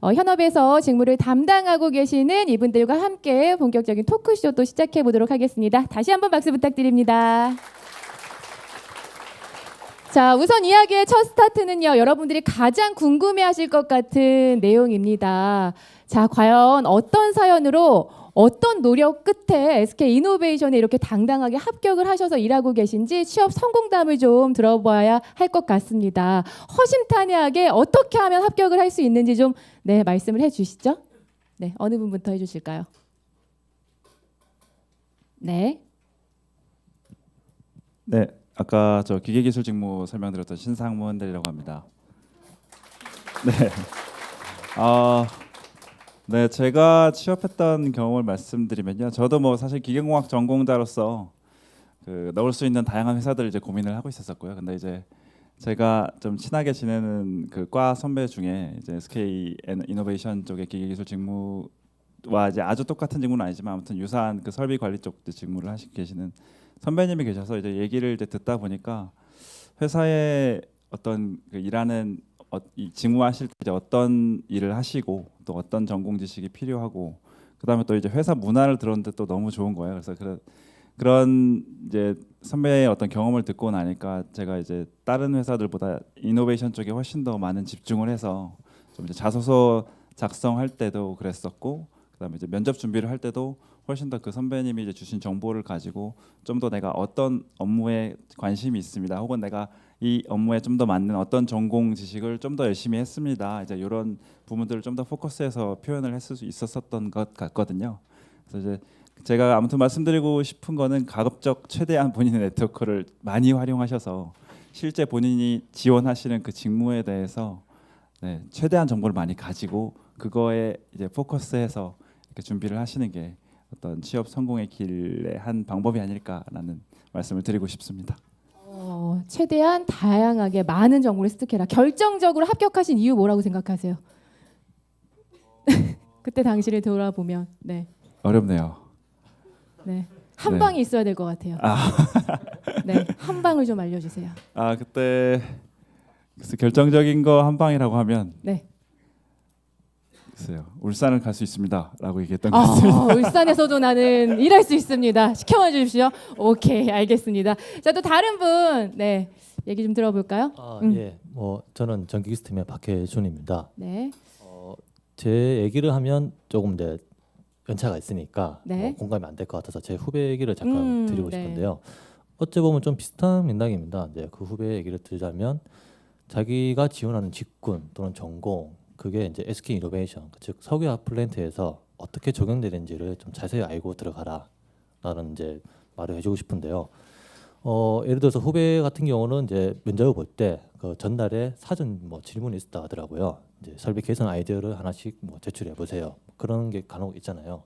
현업에서 직무를 담당하고 계시는 이분들과 함께 본격적인 토크쇼 또 시작해 보도록 하겠습니다. 다시 한번 박수 부탁드립니다. 자, 우선 이야기의 첫 스타트는요, 여러분들이 가장 궁금해하실 것 같은 내용입니다. 자, 과연 어떤 사연으로 어떤 노력 끝에 SK 이노베이션에 이렇게 당당하게 합격을 하셔서 일하고 계신지 취업 성공담을 좀 들어봐야 할 것 같습니다. 허심탄회하게 어떻게 하면 합격을 할 수 있는지 좀 말씀을 해주시죠. 네, 어느 분부터 해주실까요? 네. 네, 아까 저 기계기술 직무 설명드렸던 신상무원들이라고 합니다. 네, 네, 제가 취업했던 경험을 말씀드리면요, 저도 뭐 사실 기계공학 전공자로서 넣을 수 있는 다양한 회사들을 이제 고민을 하고 있었었고요. 근데 이제 제가 좀 친하게 지내는 그 과 선배 중에 이제 SK 이노베이션 쪽의 기계기술 직무와 이제 아주 똑같은 직무는 아니지만 아무튼 유사한 그 설비 관리 쪽 직무를 하시고 계시는 선배님이 계셔서 이제 얘기를 이제 듣다 보니까 회사에 어떤 일하는 이 직무하실 때 이제 어떤 일을 하시고 또 어떤 전공 지식이 필요하고 그다음에 또 이제 회사 문화를 들었는데 또 너무 좋은 거예요. 그래서 그런 이제 선배의 어떤 경험을 듣고 나니까 제가 이제 다른 회사들보다 이노베이션 쪽에 훨씬 더 많은 집중을 해서 좀 이제 자소서 작성할 때도 그랬었고 그다음에 이제 면접 준비를 할 때도 훨씬 더 그 선배님이 이제 주신 정보를 가지고 좀 더 내가 어떤 업무에 관심이 있습니다. 혹은 내가 이 업무에 좀 더 맞는 어떤 전공 지식을 좀 더 열심히 했습니다. 이제 이런 부분들을 좀 더 포커스해서 표현을 했을 수 있었던 것 같거든요. 그래서 이제 제가 아무튼 말씀드리고 싶은 거는 가급적 최대한 본인의 네트워크를 많이 활용하셔서 실제 본인이 지원하시는 그 직무에 대해서 최대한 정보를 많이 가지고 그거에 이제 포커스해서 이렇게 준비를 하시는 게 어떤 취업 성공의 길의 한 방법이 아닐까라는 말씀을 드리고 싶습니다. 최대한 다양하게 많은 정보를 습득해라. 결정적으로 합격하신 이유 뭐라고 생각하세요? 그때 당시를 돌아보면 어렵네요. 한 방이 있어야 될 것 같아요. 한 방을 좀 알려주세요. 그때 결정적인 거 한 방이라고 하면 글쎄요, 울산을 갈 수 있습니다라고 얘기했던 것 같습니다. 울산에서도 나는 일할 수 있습니다. 시켜만 주십시오. 오케이, 알겠습니다. 자, 또 다른 분 얘기 좀 들어볼까요? 예, 뭐 저는 전기기술팀의 박혜준입니다. 네. 제 얘기를 하면 조금 연차가 있으니까 네. 공감이 안 될 것 같아서 제 후배 얘기를 잠깐 드리고 네. 싶은데요. 어찌 보면 좀 비슷한 맥락입니다. 그 후배 얘기를 드리자면 자기가 지원하는 직군 또는 전공 그게 이제 SK 이노베이션 즉 석유화학 플랜트에서 어떻게 적용되는지를 좀 자세히 알고 들어가라라는 이제 말을 해주고 싶은데요. 예를 들어서 후배 같은 경우는 이제 면접을 볼 때 그 전날에 사전 뭐 질문이 있었다 하더라고요. 이제 설비 개선 아이디어를 하나씩 뭐 제출해 보세요. 그런 게 간혹 있잖아요.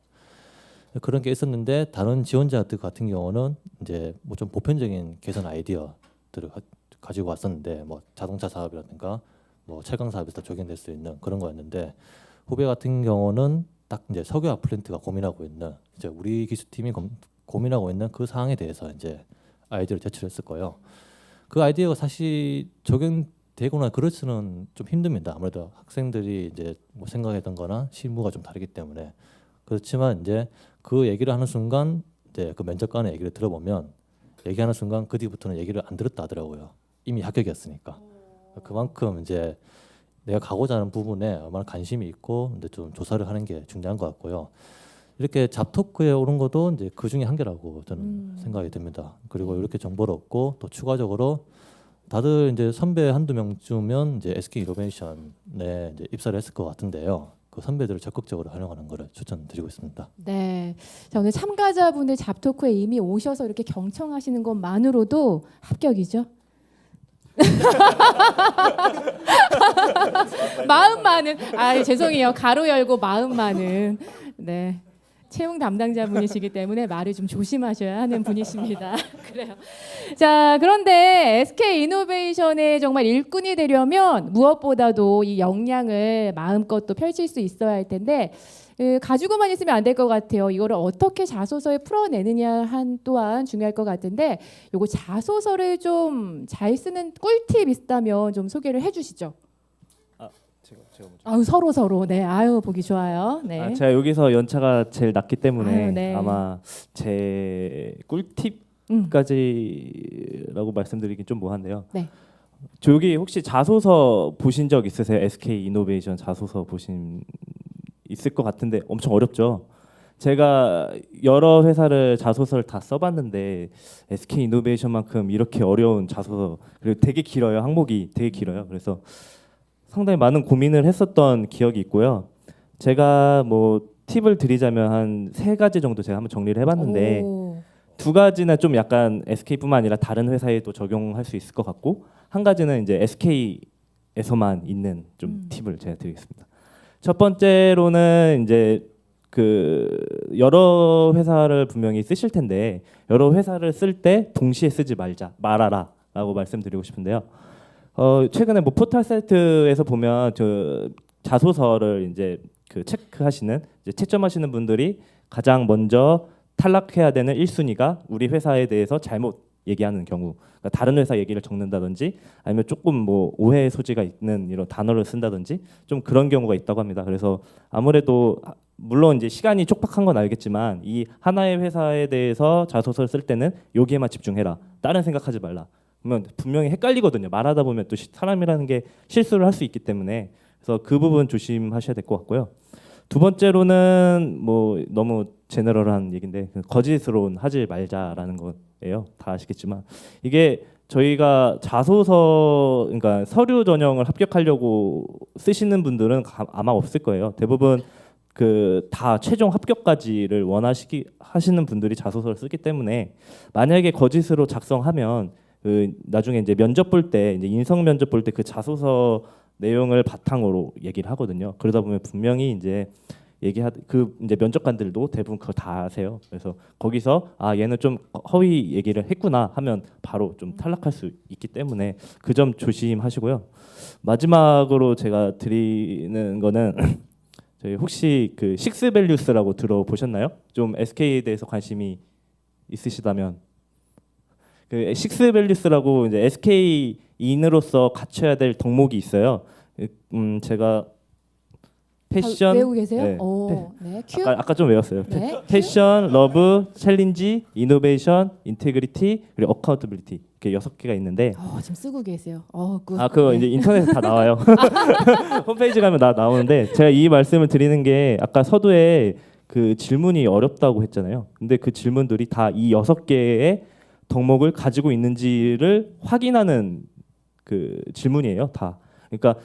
그런 게 있었는데 다른 지원자들 같은 경우는 이제 뭐 좀 보편적인 개선 아이디어들을 가지고 왔었는데 뭐 자동차 사업이라든가 뭐 철강 사업에서 적용될 수 있는 그런 거였는데 후배 같은 경우는 딱 이제 석유화학 플랜트가 고민하고 있는 이제 우리 기술팀이 고민하고 있는 그 사항에 대해서 이제 아이디어를 제출했을 거예요. 그 아이디어가 사실 적용되거나 그렇지는 좀 힘듭니다. 아무래도 학생들이 이제 뭐 생각했던 거나 실무가 좀 다르기 때문에 그렇지만 이제 그 얘기를 하는 순간 이제 그 면접관의 얘기를 들어보면 얘기하는 순간 그 뒤부터는 얘기를 안 들었다 하더라고요. 이미 합격이었으니까. 그만큼 이제 내가 가고자 하는 부분에 얼마나 관심이 있고 근데 좀 조사를 하는 게 중요한 것 같고요. 이렇게 잡토크에 오른 것도 이제 그 중에 한 개라고 저는 생각이 듭니다. 그리고 이렇게 정보를 얻고 또 추가적으로 다들 이제 선배 한두 명쯤은 이제 SK 이노베이션에 이제 입사를 했을 것 같은데요. 그 선배들을 적극적으로 활용하는 것을 추천드리고 있습니다. 네. 자, 오늘 참가자분들 잡토크에 이미 오셔서 이렇게 경청하시는 것만으로도 합격이죠. 마음 많은 죄송해요. 가로 열고 마음 많은 채용 담당자분이시기 때문에 말을 좀 조심하셔야 하는 분이십니다. 그래요. 자, 그런데 SK 이노베이션의 정말 일꾼이 되려면 무엇보다도 이 역량을 마음껏 또 펼칠 수 있어야 할 텐데 가지고만 있으면 안 될 것 같아요. 이거를 어떻게 자소서에 풀어내느냐 또한 중요할 것 같은데 요거 자소서를 좀 잘 쓰는 꿀팁 있다면 좀 소개를 해주시죠. 제가 먼저. 아유 서로 네 아유 보기 좋아요. 네. 아, 제가 여기서 연차가 제일 낮기 때문에 아유, 네. 아마 제 음. 꿀팁까지라고 말씀드리긴 좀 뭐한데요. 네. 저 여기 혹시 자소서 보신 적 있으세요? SK 이노베이션 자소서 보신 있을 것 같은데 엄청 어렵죠. 제가 여러 회사를 자소서를 다 써봤는데 SK 이노베이션만큼 이렇게 어려운 자소서 그리고 되게 길어요. 항목이 되게 길어요. 그래서 상당히 많은 고민을 했었던 기억이 있고요. 제가 뭐 팁을 드리자면 한 3가지 정도 제가 한번 정리를 해봤는데 오. 2가지는 좀 약간 SK뿐만 아니라 다른 회사에도 적용할 수 있을 것 같고 한 가지는 이제 SK에서만 있는 좀 팁을 제가 드리겠습니다. 첫 번째로는 이제 그 여러 회사를 분명히 쓰실 텐데 여러 회사를 쓸 때 동시에 쓰지 말아라라고 말씀드리고 싶은데요. 최근에 뭐 포털 사이트에서 보면 저 자소서를 이제 그 체크하시는 이제 채점하시는 분들이 가장 먼저 탈락해야 되는 1순위가 우리 회사에 대해서 잘못 얘기하는 경우, 그러니까 다른 회사 얘기를 적는다든지 아니면 조금 뭐 오해 소지가 있는 이런 단어를 쓴다든지 좀 그런 경우가 있다고 합니다. 그래서 아무래도 물론 이제 시간이 촉박한 건 알겠지만 이 하나의 회사에 대해서 자소서를 쓸 때는 여기에만 집중해라. 다른 생각하지 말라. 그러면 분명히 헷갈리거든요. 말하다 보면 또 사람이라는 게 실수를 할 수 있기 때문에 그래서 그 부분 조심하셔야 될 것 같고요. 두 번째로는 뭐 너무 제너럴한 얘기인데 거짓으로는 하지 말자라는 거예요. 다 아시겠지만 이게 저희가 자소서 그러니까 서류 전형을 합격하려고 쓰시는 분들은 아마 없을 거예요. 대부분 그 다 최종 합격까지를 하시는 분들이 자소서를 쓰기 때문에 만약에 거짓으로 작성하면 그 나중에 이제 면접 볼 때 이제 인성 면접 볼 때 그 자소서 내용을 바탕으로 얘기를 하거든요. 그러다 보면 분명히 이제 그 이제 면접관들도 대부분 그거 다 아세요. 그래서 거기서 아 얘는 좀 허위 얘기를 했구나 하면 바로 좀 탈락할 수 있기 때문에 그 점 조심하시고요. 마지막으로 제가 드리는 거는 저희 혹시 그 식스밸류스라고 들어보셨나요? 좀 SK에 대해서 관심이 있으시다면 그 식스밸류스라고 이제 SK인으로서 갖춰야 될 덕목이 있어요. 제가 패션 외우고 계세요? 네. 오, 네. 큐. 아까 좀 외웠어요. 네. 패션, 러브, 챌린지, 이노베이션, 인테그리티 그리고 어카운터빌리티 이렇게 6개가 있는데 지금 쓰고 계세요. 굿. 그거 네. 이제 인터넷에 다 나와요. 홈페이지 가면 나오는데 제가 이 말씀을 드리는 게 아까 서두에 그 질문이 어렵다고 했잖아요. 근데 그 질문들이 다 이 6개의 덕목을 가지고 있는지를 확인하는 그 질문이에요. 다. 그러니까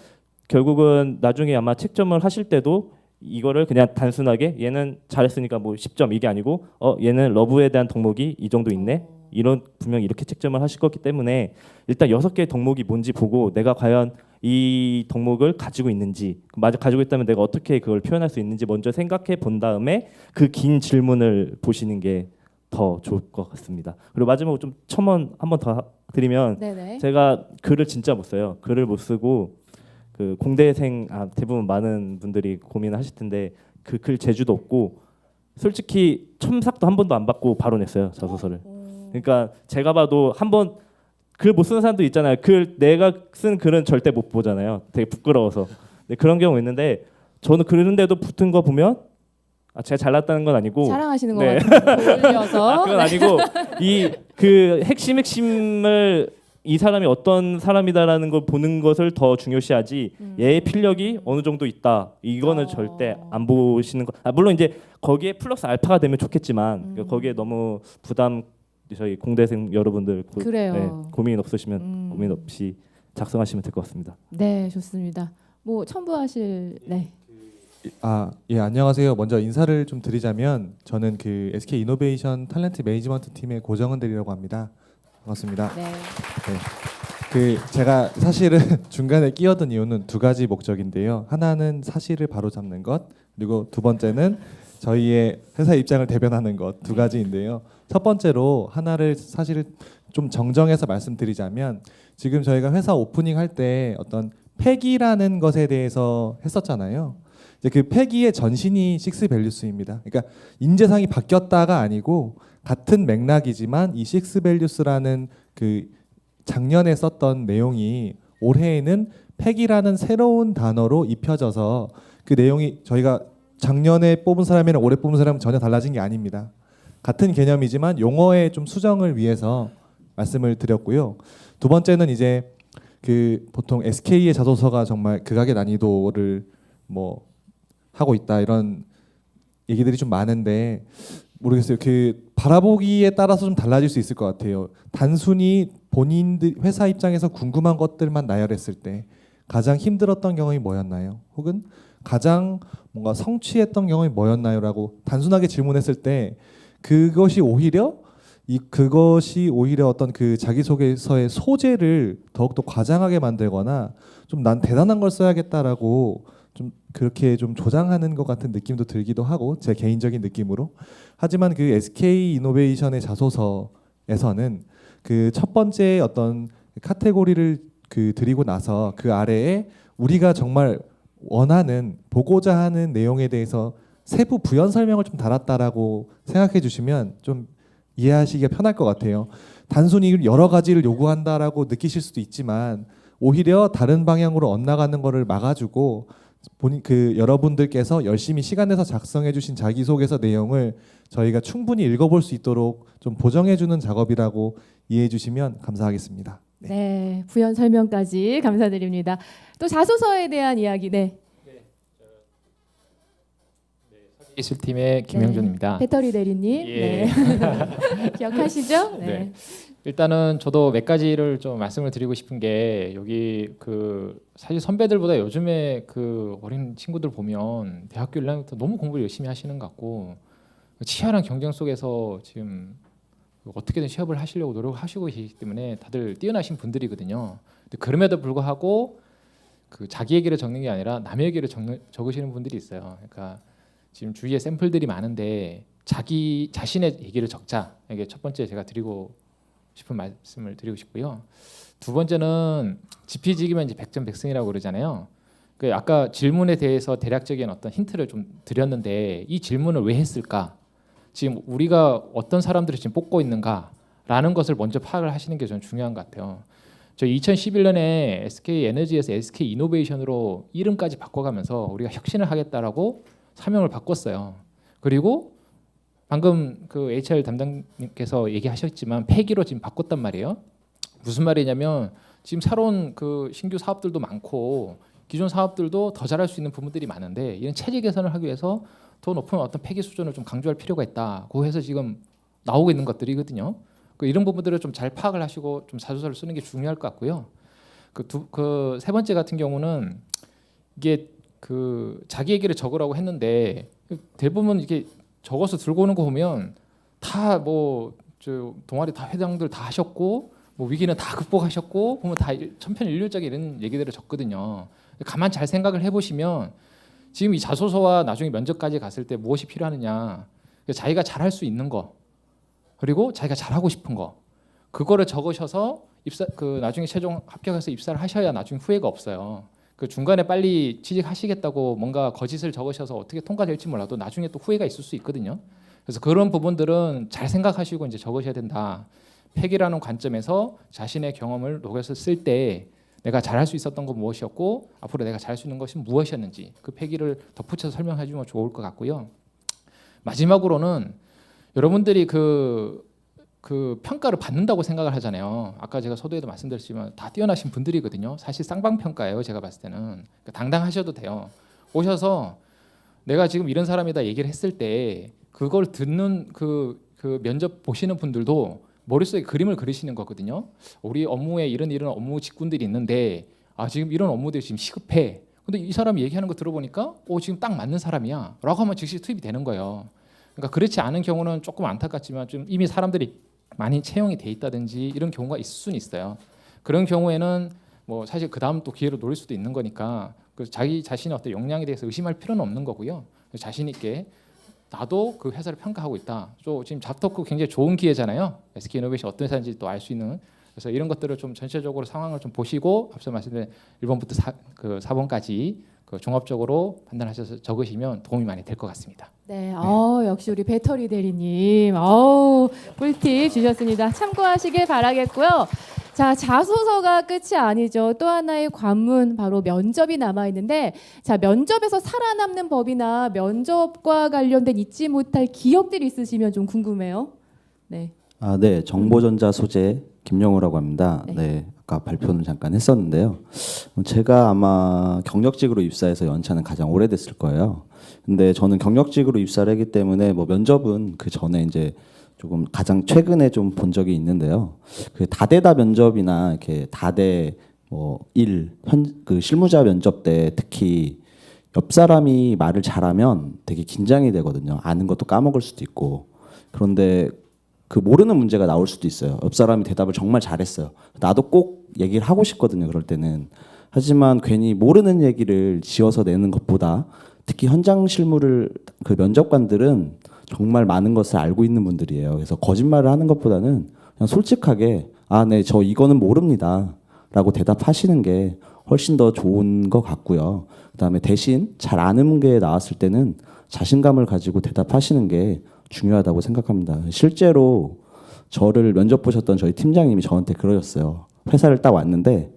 결국은 나중에 아마 채점을 하실 때도 이거를 그냥 단순하게 얘는 잘했으니까 뭐 10점 이게 아니고 얘는 러브에 대한 덕목이 이 정도 있네. 이런 분명히 이렇게 채점을 하실 거기 때문에 일단 6개의 덕목이 뭔지 보고 내가 과연 이 덕목을 가지고 있는지 맞아 가지고 있다면 내가 어떻게 그걸 표현할 수 있는지 먼저 생각해 본 다음에 그 긴 질문을 보시는 게 더 좋을 것 같습니다. 그리고 마지막으로 좀 첨언 한번 더 드리면 네네. 제가 글을 진짜 못 써요. 글을 못 쓰고 그 공대생 대부분 많은 분들이 고민하실 텐데 그 글 재주도 없고 솔직히 첨삭도 한 번도 안 받고 바로 냈어요 자소서를. 그러니까 제가 봐도 한번 글 못 쓰는 사람도 있잖아요. 내가 쓴 글은 절대 못 보잖아요. 되게 부끄러워서. 근데 그런 경우 있는데 저는 그런데도 붙은 거 보면 제가 잘났다는 건 아니고 사랑하시는 것 네. 같은데 올려서. 그건 아니고 이 그 핵심을 이 사람이 어떤 사람이다라는 걸 보는 것을 더 중요시하지 얘의 필력이 어느 정도 있다 이거는 절대 안 보시는 거. 물론 이제 거기에 플러스 알파가 되면 좋겠지만 거기에 너무 부담 저희 공대생 여러분들 그래요. 고민 없으시면 고민 없이 작성하시면 될 것 같습니다. 네, 좋습니다. 뭐 첨부하실 네. 예, 안녕하세요. 먼저 인사를 좀 드리자면 저는 그 SK 이노베이션 탤런트 매니지먼트 팀의 고정은 대리라고 합니다. 반갑습니다. 네. 그 제가 사실은 중간에 끼어든 이유는 2가지 목적인데요. 하나는 사실을 바로잡는 것, 그리고 두 번째는 저희의 회사 입장을 대변하는 것 2가지인데요. 첫 번째로 하나를 사실을 좀 정정해서 말씀드리자면 지금 저희가 회사 오프닝 할 때 어떤 패기라는 것에 대해서 했었잖아요. 이제 그 패기의 전신이 식스밸류스입니다. 그러니까 인재상이 바뀌었다가 아니고 같은 맥락이지만 이 식스밸류스라는 그 작년에 썼던 내용이 올해에는 팩이라는 새로운 단어로 입혀져서 그 내용이 저희가 작년에 뽑은 사람이랑 올해 뽑은 사람은 전혀 달라진 게 아닙니다. 같은 개념이지만 용어의 좀 수정을 위해서 말씀을 드렸고요. 두 번째는 이제 그 보통 SK의 자소서가 정말 극악의 난이도를 뭐 하고 있다 이런 얘기들이 좀 많은데 모르겠어요. 그 바라보기에 따라서 좀 달라질 수 있을 것 같아요. 단순히 본인들 회사 입장에서 궁금한 것들만 나열했을 때 가장 힘들었던 경험이 뭐였나요? 혹은 가장 뭔가 성취했던 경험이 뭐였나요?라고 단순하게 질문했을 때 그것이 오히려 어떤 그 자기소개서의 소재를 더욱더 과장하게 만들거나 좀 난 대단한 걸 써야겠다라고 좀 그렇게 좀 조장하는 것 같은 느낌도 들기도 하고 제 개인적인 느낌으로. 하지만 그 SK 이노베이션의 자소서에서는 그 첫 번째 어떤 카테고리를 그 드리고 나서 그 아래에 우리가 정말 원하는 보고자 하는 내용에 대해서 세부 부연 설명을 좀 달았다라고 생각해 주시면 좀 이해하시기가 편할 것 같아요. 단순히 여러 가지를 요구한다라고 느끼실 수도 있지만 오히려 다른 방향으로 엇나가는 거를 막아주고 본인 그 여러분들께서 열심히 시간 내서 작성해 주신 자기소개서 내용을 저희가 충분히 읽어볼 수 있도록 좀 보정해 주는 작업이라고 이해해 주시면 감사하겠습니다. 네, 부연 설명까지 감사드립니다. 또 자소서에 대한 이야기, 네. 기술팀의 김영준입니다. 배터리 대리님, 예. 네. 기억하시죠? 네. 네. 일단은 저도 몇 가지를 좀 말씀을 드리고 싶은 게 여기 그 사실 선배들보다 요즘에 그 어린 친구들 보면 대학교 1학년부터 너무 공부를 열심히 하시는 것 같고 치열한 경쟁 속에서 지금 어떻게든 취업을 하시려고 노력하시고 계시기 때문에 다들 뛰어나신 분들이거든요. 근데 그럼에도 불구하고 그 자기 얘기를 적는 게 아니라 남의 얘기를 적으시는 분들이 있어요. 그러니까 지금 주위에 샘플들이 많은데 자기 자신의 얘기를 적자. 이게 첫 번째 제가 드리고 싶은 말씀을 드리고 싶고요. 두 번째는 지피지기면 이제 백전백승이라고 그러잖아요. 그 아까 질문에 대해서 대략적인 어떤 힌트를 좀 드렸는데 이 질문을 왜 했을까? 지금 우리가 어떤 사람들을 지금 뽑고 있는가라는 것을 먼저 파악을 하시는 게 좀 중요한 것 같아요. 저 2011년에 SK 에너지에서 SK 이노베이션으로 이름까지 바꿔가면서 우리가 혁신을 하겠다라고 사명을 바꿨어요. 그리고 방금 그 HR 담당님께서 얘기하셨지만 폐기로 지금 바꿨단 말이에요. 무슨 말이냐면 지금 새로운 그 신규 사업들도 많고 기존 사업들도 더 잘할 수 있는 부분들이 많은데 이런 체계 개선을 하기 위해서 더 높은 어떤 폐기 수준을 좀 강조할 필요가 있다고 해서 지금 나오고 있는 것들이거든요. 그 이런 부분들을 좀 잘 파악을 하시고 좀 자소서를 쓰는 게 중요할 것 같고요. 그 세 번째 같은 경우는 이게 그 자기 얘기를 적으라고 했는데 대부분 이게 적어서 들고 오는 거 보면 다 뭐 저 동아리 다 회장들 다 하셨고 뭐 위기는 다 극복하셨고 보면 다 천편일률적인 이런 얘기들을 적거든요. 가만 잘 생각을 해보시면 지금 이 자소서와 나중에 면접까지 갔을 때 무엇이 필요하느냐, 자기가 잘할 수 있는 거 그리고 자기가 잘하고 싶은 거 그거를 적으셔서 그 나중에 최종 합격해서 입사를 하셔야 나중에 후회가 없어요. 그 중간에 빨리 취직하시겠다고 뭔가 거짓을 적으셔서 어떻게 통과될지 몰라도 나중에 또 후회가 있을 수 있거든요. 그래서 그런 부분들은 잘 생각하시고 이제 적으셔야 된다. 팩이라는 관점에서 자신의 경험을 녹여서 쓸 때 내가 잘할 수 있었던 건 무엇이었고 앞으로 내가 잘할 수 있는 것이 무엇이었는지 그 팩이를 덧붙여서 설명해 주면 좋을 것 같고요. 마지막으로는 여러분들이 그 평가를 받는다고 생각을 하잖아요. 아까 제가 서두에도 말씀드렸지만 다 뛰어나신 분들이거든요. 사실 쌍방평가예요. 제가 봤을 때는. 그러니까 당당하셔도 돼요. 오셔서 내가 지금 이런 사람이다 얘기를 했을 때 그걸 듣는 그 면접 보시는 분들도 머릿속에 그림을 그리시는 거거든요. 우리 업무에 이런 업무 직군들이 있는데 지금 이런 업무들이 지금 시급해. 근데 이 사람이 얘기하는 거 들어보니까 지금 딱 맞는 사람이야 라고 하면 즉시 투입이 되는 거예요. 그러니까 그렇지 않은 경우는 조금 안타깝지만 좀 이미 사람들이 많이 채용이 돼 있다든지 이런 경우가 있을 수는 있어요. 그런 경우에는 뭐 사실 그 다음 또 기회로 노릴 수도 있는 거니까 그 자기 자신의 어떤 역량에 대해서 의심할 필요는 없는 거고요. 자신 있게 나도 그 회사를 평가하고 있다. 또 지금 잡토크 굉장히 좋은 기회잖아요. SK 이노베이션 어떤 회사인지 또 알 수 있는. 그래서 이런 것들을 좀 전체적으로 상황을 좀 보시고 앞서 말씀드린 1번부터 4번까지 그 종합적으로 판단하셔서 적으시면 도움이 많이 될 것 같습니다. 네, 역시 우리 배터리 대리님, 꿀팁 주셨습니다. 참고하시길 바라겠고요. 자, 자소서가 끝이 아니죠. 또 하나의 관문 바로 면접이 남아 있는데, 자, 면접에서 살아남는 법이나 면접과 관련된 잊지 못할 기억들이 있으시면 좀 궁금해요. 네. 아, 네. 정보전자 소재 김영우라고 합니다. 네. 네. 아까 발표는 잠깐 했었는데요. 제가 아마 경력직으로 입사해서 연차는 가장 오래됐을 거예요. 근데 저는 경력직으로 입사를 했기 때문에 뭐 면접은 그 전에 이제 조금 가장 최근에 좀 본 적이 있는데요. 그 다대다 면접이나 이렇게 다대 그 실무자 면접 때 특히 옆 사람이 말을 잘하면 되게 긴장이 되거든요. 아는 것도 까먹을 수도 있고. 그런데 그 모르는 문제가 나올 수도 있어요. 옆 사람이 대답을 정말 잘했어요. 나도 꼭 얘기를 하고 싶거든요. 그럴 때는. 하지만 괜히 모르는 얘기를 지어서 내는 것보다 특히 현장 실무를 그 면접관들은 정말 많은 것을 알고 있는 분들이에요. 그래서 거짓말을 하는 것보다는 그냥 솔직하게 아, 네, 저 이거는 모릅니다. 라고 대답하시는 게 훨씬 더 좋은 것 같고요. 그다음에 대신 잘 아는 게 나왔을 때는 자신감을 가지고 대답하시는 게 중요하다고 생각합니다. 실제로 저를 면접 보셨던 저희 팀장님이 저한테 그러셨어요. 회사를 딱 왔는데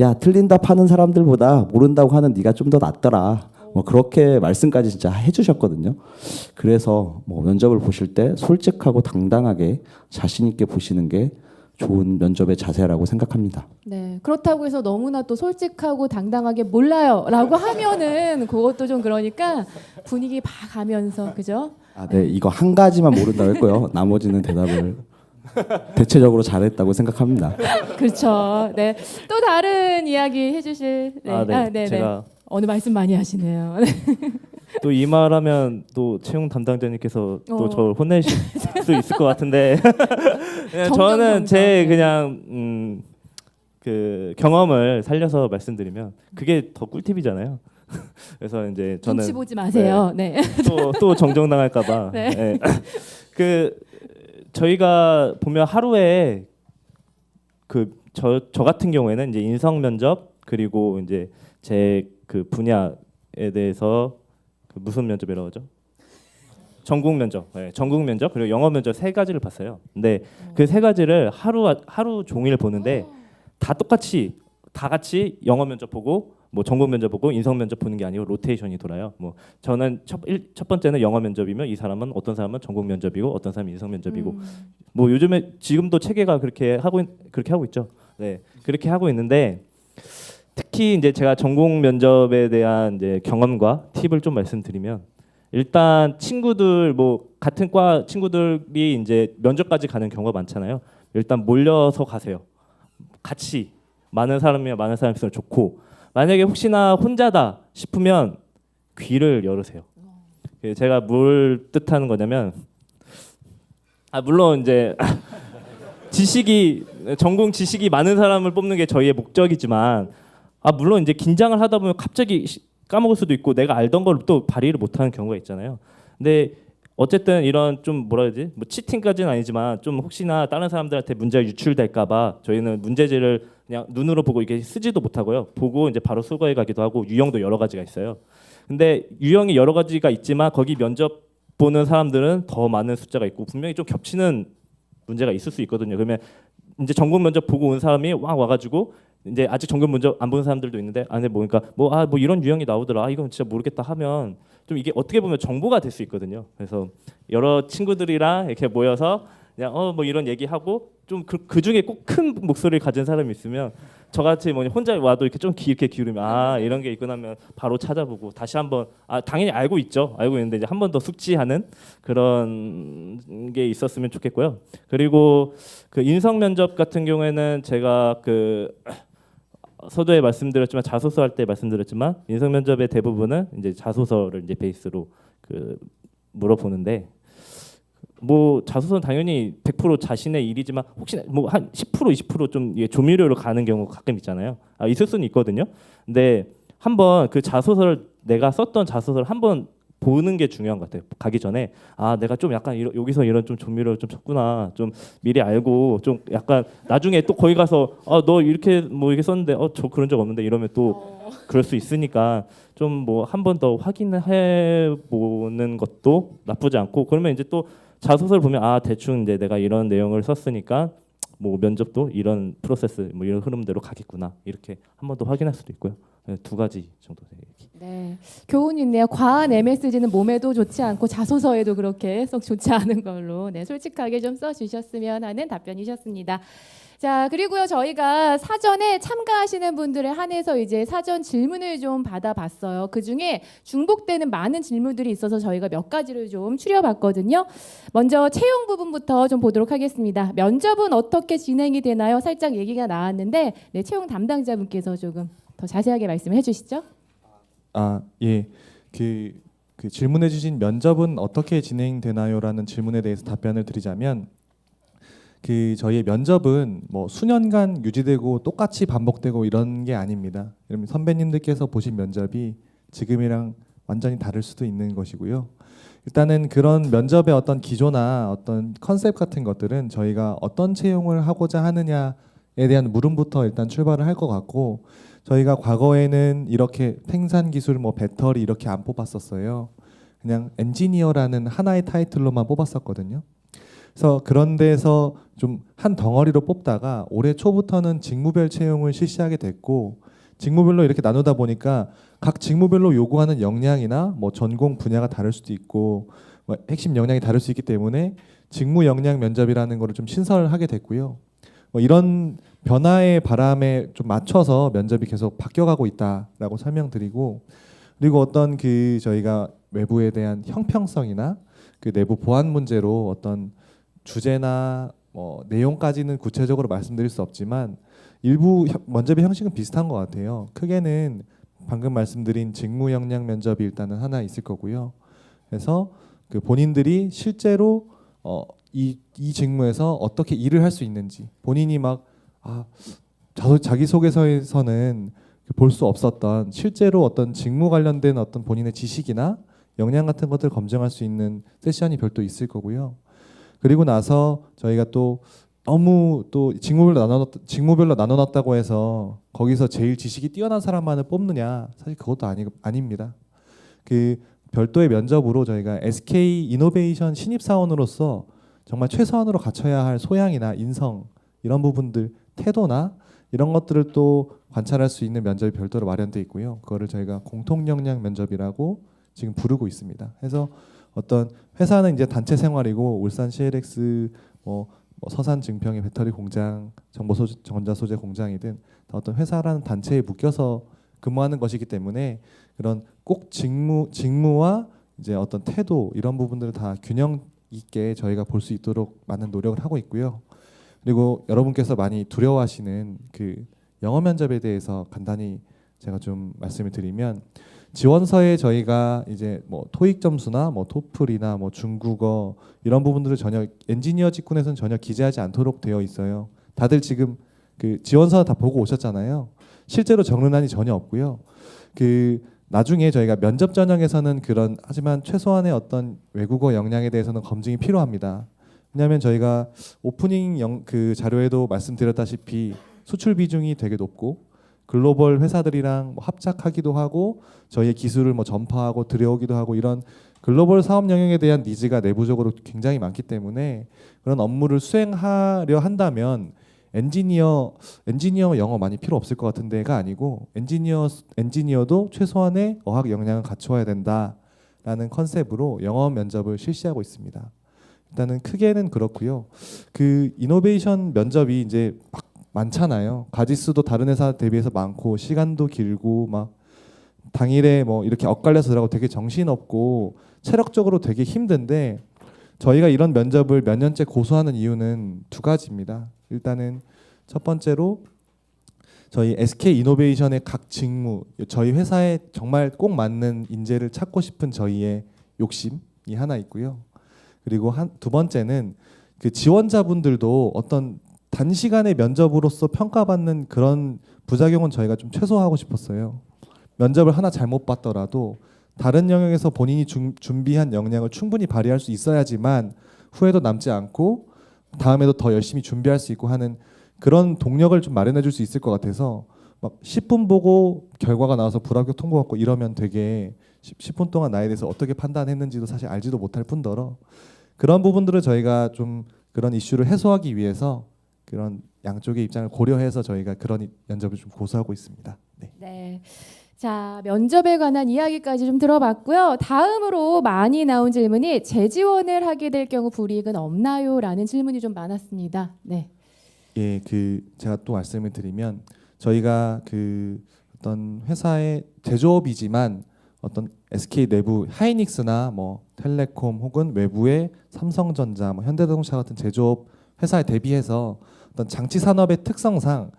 야, 틀린다 파는 사람들보다 모른다고 하는 네가 좀 더 낫더라. 뭐 그렇게 말씀까지 진짜 해주셨거든요. 그래서 뭐 면접을 보실 때 솔직하고 당당하게 자신 있게 보시는 게 좋은 면접의 자세라고 생각합니다. 네. 그렇다고 해서 너무나 또 솔직하고 당당하게 몰라요라고 하면은 그것도 좀 그러니까 분위기 봐가면서 그죠? 아, 네, 이거 한 가지만 모른다고 했고요. 나머지는 대답을 대체적으로 잘했다고 생각합니다. 그렇죠. 네. 또 다른 이야기 해주실. 네. 아, 네. 네. 제가 어느 말씀 많이 하시네요. 또 이 말하면 또 채용 담당자님께서 또 어. 저를 혼내실 수 있을 것 같은데 그냥 정정, 저는 정정. 제 네. 그냥 그 경험을 살려서 말씀드리면 그게 더 꿀팁이잖아요. 그래서 이제 저는 눈치 보지 마세요. 네. 또 정정당할까봐. 네. 네. 그 저희가 보면 하루에 그 저 같은 경우에는 이제 인성 면접 그리고 이제 제 그 분야에 대해서 그 무슨 면접이라고 하죠? 전국 면접, 네, 전국 면접 그리고 영어 면접 세 가지를 봤어요. 근데 그 세 가지를 하루 종일 보는데 다 같이 영어 면접 보고 뭐 전국 면접 보고 인성 면접 보는 게 아니고 로테이션이 돌아요. 뭐 저는 첫 번째는 영어 면접이면 이 사람은 어떤 사람은 전국 면접이고 어떤 사람은 인성 면접이고 뭐 요즘에 지금도 체계가 그렇게 하고 있죠. 네, 그렇게 하고 있는데 특히 이제 제가 전공 면접에 대한 이제 경험과 팁을 좀 말씀드리면 일단 친구들 뭐 같은 과 친구들이 이제 면접까지 가는 경우가 많잖아요. 일단 몰려서 가세요. 같이 많은 사람이면 많은 사람이 있으면 좋고 만약에 혹시나 혼자다 싶으면 귀를 열으세요. 제가 뭘 뜻하는 거냐면 물론 이제 전공 지식이 많은 사람을 뽑는 게 저희의 목적이지만 물론 이제 긴장을 하다 보면 갑자기 까먹을 수도 있고 내가 알던 걸 또 발휘를 못하는 경우가 있잖아요. 근데 어쨌든 이런 좀 뭐라 해야지 뭐 치팅까지는 아니지만 좀 혹시나 다른 사람들한테 문제가 유출될까봐 저희는 문제지를 그냥 눈으로 보고 이게 쓰지도 못하고요. 보고 이제 바로 수거해 가기도 하고 유형도 여러 가지가 있어요. 근데 유형이 여러 가지가 있지만 거기 면접 보는 사람들은 더 많은 숫자가 있고 분명히 좀 겹치는 문제가 있을 수 있거든요. 그러면 이제 전공 면접 보고 온 사람이 와가지고 이제 아직 전공 면접 안 본 사람들도 있는데 안에 보니까 뭐 이런 유형이 나오더라. 이건 진짜 모르겠다 하면 좀 이게 어떻게 보면 정보가 될 수 있거든요. 그래서 여러 친구들이랑 이렇게 모여서 그냥 뭐 이런 얘기하고 좀 그 중에 꼭 큰 목소리를 가진 사람이 있으면 저같이 혼자 와도 이렇게 좀 이렇게 기울이면 이런 게 있구나 하면 바로 찾아보고 다시 한번 당연히 알고 있는데 이제 한 번 더 숙지하는 그런 게 있었으면 좋겠고요. 그리고 그 인성 면접 같은 경우에는 제가 그 서두에 말씀드렸지만 자소서 할 때 말씀드렸지만 인성 면접의 대부분은 이제 자소서를 이제 베이스로 그 물어보는데 뭐 자소서는 당연히 100% 자신의 일이지만 혹시나 뭐 한 10% 20% 좀 조미료로 가는 경우 가끔 있잖아요. 있을 수는 있거든요. 근데 한번 그 자소서를 내가 썼던 자소서를 한번 보는 게 중요한 것 같아요. 가기 전에 내가 좀 약간 여기서 이런 좀 조미료를 좀 쳤구나. 좀 미리 알고 좀 약간 나중에 또 거기 가서 너 이렇게 뭐 이렇게 썼는데 저 그런 적 없는데 이러면 또 그럴 수 있으니까 좀 뭐 한 번 더 확인해 보는 것도 나쁘지 않고 그러면 이제 또 자소서를 보면 대충 이제 내가 이런 내용을 썼으니까 뭐 면접도 이런 프로세스 뭐 이런 흐름대로 가겠구나 이렇게 한 번 더 확인할 수도 있고요. 네, 두 가지 정도 얘기. 네, 교훈이 있네요. 과한 MSG는 몸에도 좋지 않고 자소서에도 그렇게 썩 좋지 않은 걸로 네, 솔직하게 좀 써주셨으면 하는 답변이셨습니다. 자, 그리고요 저희가 사전에 참가하시는 분들에 한해서 이제 사전 질문을 좀 받아봤어요. 그 중에 중복되는 많은 질문들이 있어서 저희가 몇 가지를 좀 추려봤거든요. 먼저 채용 부분부터 좀 보도록 하겠습니다. 면접은 어떻게 진행이 되나요? 살짝 얘기가 나왔는데 네, 채용 담당자분께서 조금 더 자세하게 말씀해 주시죠. 예. 그 질문해 주신 면접은 어떻게 진행되나요라는 질문에 대해서 답변을 드리자면 그 저희의 면접은 뭐 수년간 유지되고 똑같이 반복되고 이런 게 아닙니다. 여러분 선배님들께서 보신 면접이 지금이랑 완전히 다를 수도 있는 것이고요. 일단은 그런 면접의 어떤 기조나 어떤 컨셉 같은 것들은 저희가 어떤 채용을 하고자 하느냐에 대한 물음부터 일단 출발을 할 것 같고 저희가 과거에는 이렇게 생산 기술 뭐 배터리 이렇게 안 뽑았었어요. 그냥 엔지니어라는 하나의 타이틀로만 뽑았었거든요. 그래서 그런 데서 좀 한 덩어리로 뽑다가 올해 초부터는 직무별 채용을 실시하게 됐고 직무별로 이렇게 나누다 보니까 각 직무별로 요구하는 역량이나 뭐 전공 분야가 다를 수도 있고 뭐 핵심 역량이 다를 수 있기 때문에 직무 역량 면접이라는 거를 좀 신설하게 됐고요. 뭐 이런 변화의 바람에 좀 맞춰서 면접이 계속 바뀌어가고 있다라고 설명드리고 그리고 어떤 그 저희가 외부에 대한 형평성이나 그 내부 보안 문제로 어떤 주제나 뭐 내용까지는 구체적으로 말씀드릴 수 없지만 일부 면접의 형식은 비슷한 것 같아요. 크게는 방금 말씀드린 직무 역량 면접이 일단은 하나 있을 거고요. 그래서 그 본인들이 실제로 이 직무에서 어떻게 일을 할 수 있는지 본인이 막 자기소개서에서는 볼 수 없었던 실제로 어떤 직무 관련된 어떤 본인의 지식이나 역량 같은 것들을 검증할 수 있는 세션이 별도 있을 거고요. 그리고 나서 저희가 또 너무 또 직무별로 나눠놨다고 해서 거기서 제일 지식이 뛰어난 사람만을 뽑느냐 사실 그것도 아닙니다. 그 별도의 면접으로 저희가 SK 이노베이션 신입사원으로서 정말 최소한으로 갖춰야 할 소양이나 인성 이런 부분들 태도나 이런 것들을 또 관찰할 수 있는 면접이 별도로 마련돼 있고요. 그거를 저희가 공통역량 면접이라고 지금 부르고 있습니다. 그래서 어떤 회사는 이제 단체 생활이고 울산 CLX 뭐 서산 증평의 배터리 공장, 전자소재 공장이든 다 어떤 회사라는 단체에 묶여서 근무하는 것이기 때문에 그런 꼭 직무와 이제 어떤 태도 이런 부분들을 다 균형 있게 저희가 볼 수 있도록 많은 노력을 하고 있고요. 그리고 여러분께서 많이 두려워하시는 그 영어 면접에 대해서 간단히 제가 좀 말씀을 드리면 지원서에 저희가 이제 뭐 토익 점수나 뭐 토플이나 뭐 중국어 이런 부분들을 전혀 엔지니어 직군에서는 전혀 기재하지 않도록 되어 있어요. 다들 지금 그 지원서 다 보고 오셨잖아요. 실제로 적는란이 전혀 없고요. 그 나중에 저희가 면접 전형에서는 그런 하지만 최소한의 어떤 외국어 역량에 대해서는 검증이 필요합니다. 왜냐하면 저희가 오프닝 그 자료에도 말씀드렸다시피 수출 비중이 되게 높고 글로벌 회사들이랑 뭐 합작하기도 하고 저희의 기술을 뭐 전파하고 들여오기도 하고 이런 글로벌 사업 영역에 대한 니즈가 내부적으로 굉장히 많기 때문에 그런 업무를 수행하려 한다면 엔지니어 영어 많이 필요 없을 것 같은데가 아니고 엔지니어도 최소한의 어학 역량을 갖춰야 된다라는 컨셉으로 영어 면접을 실시하고 있습니다. 일단은 크게는 그렇고요. 그 이노베이션 면접이 이제 막 많잖아요. 가지수도 다른 회사 대비해서 많고 시간도 길고 막 당일에 뭐 이렇게 엇갈려서 들어가고 되게 정신없고 체력적으로 되게 힘든데 저희가 이런 면접을 몇 년째 고수하는 이유는 두 가지입니다. 일단은 첫 번째로 저희 SK 이노베이션의 각 직무 저희 회사에 정말 꼭 맞는 인재를 찾고 싶은 저희의 욕심이 하나 있고요. 그리고 두 번째는 그 지원자분들도 어떤 단시간의 면접으로서 평가받는 그런 부작용은 저희가 좀 최소화하고 싶었어요. 면접을 하나 잘못 봤더라도 다른 영역에서 본인이 준비한 역량을 충분히 발휘할 수 있어야지만 후회도 남지 않고 다음에도 더 열심히 준비할 수 있고 하는 그런 동력을 좀 마련해 줄 수 있을 것 같아서 막 10분 보고 결과가 나와서 불합격 통보받고 이러면 되게 10분 동안 나에 대해서 어떻게 판단했는지도 사실 알지도 못할 뿐더러 그런 부분들을 저희가 좀 그런 이슈를 해소하기 위해서 그런 양쪽의 입장을 고려해서 저희가 그런 면접을 좀 고수하고 있습니다. 네. 네. 자, 면접에 관한 이야기까지 좀 들어봤고요. 다음으로 많이 나온 질문이 재지원을 하게 될 경우 불이익은 없나요?라는 질문이 좀 많았습니다. 네. 예, 제가 또 말씀을 드리면 저희가 어떤 회사의 제조업이지만 어떤 SK 내부 하이닉스나 뭐 텔레콤 혹은 외부의 삼성전자, 뭐 현대자동차 같은 제조업 회사에 대비해서 어떤 장치 산업의 특성상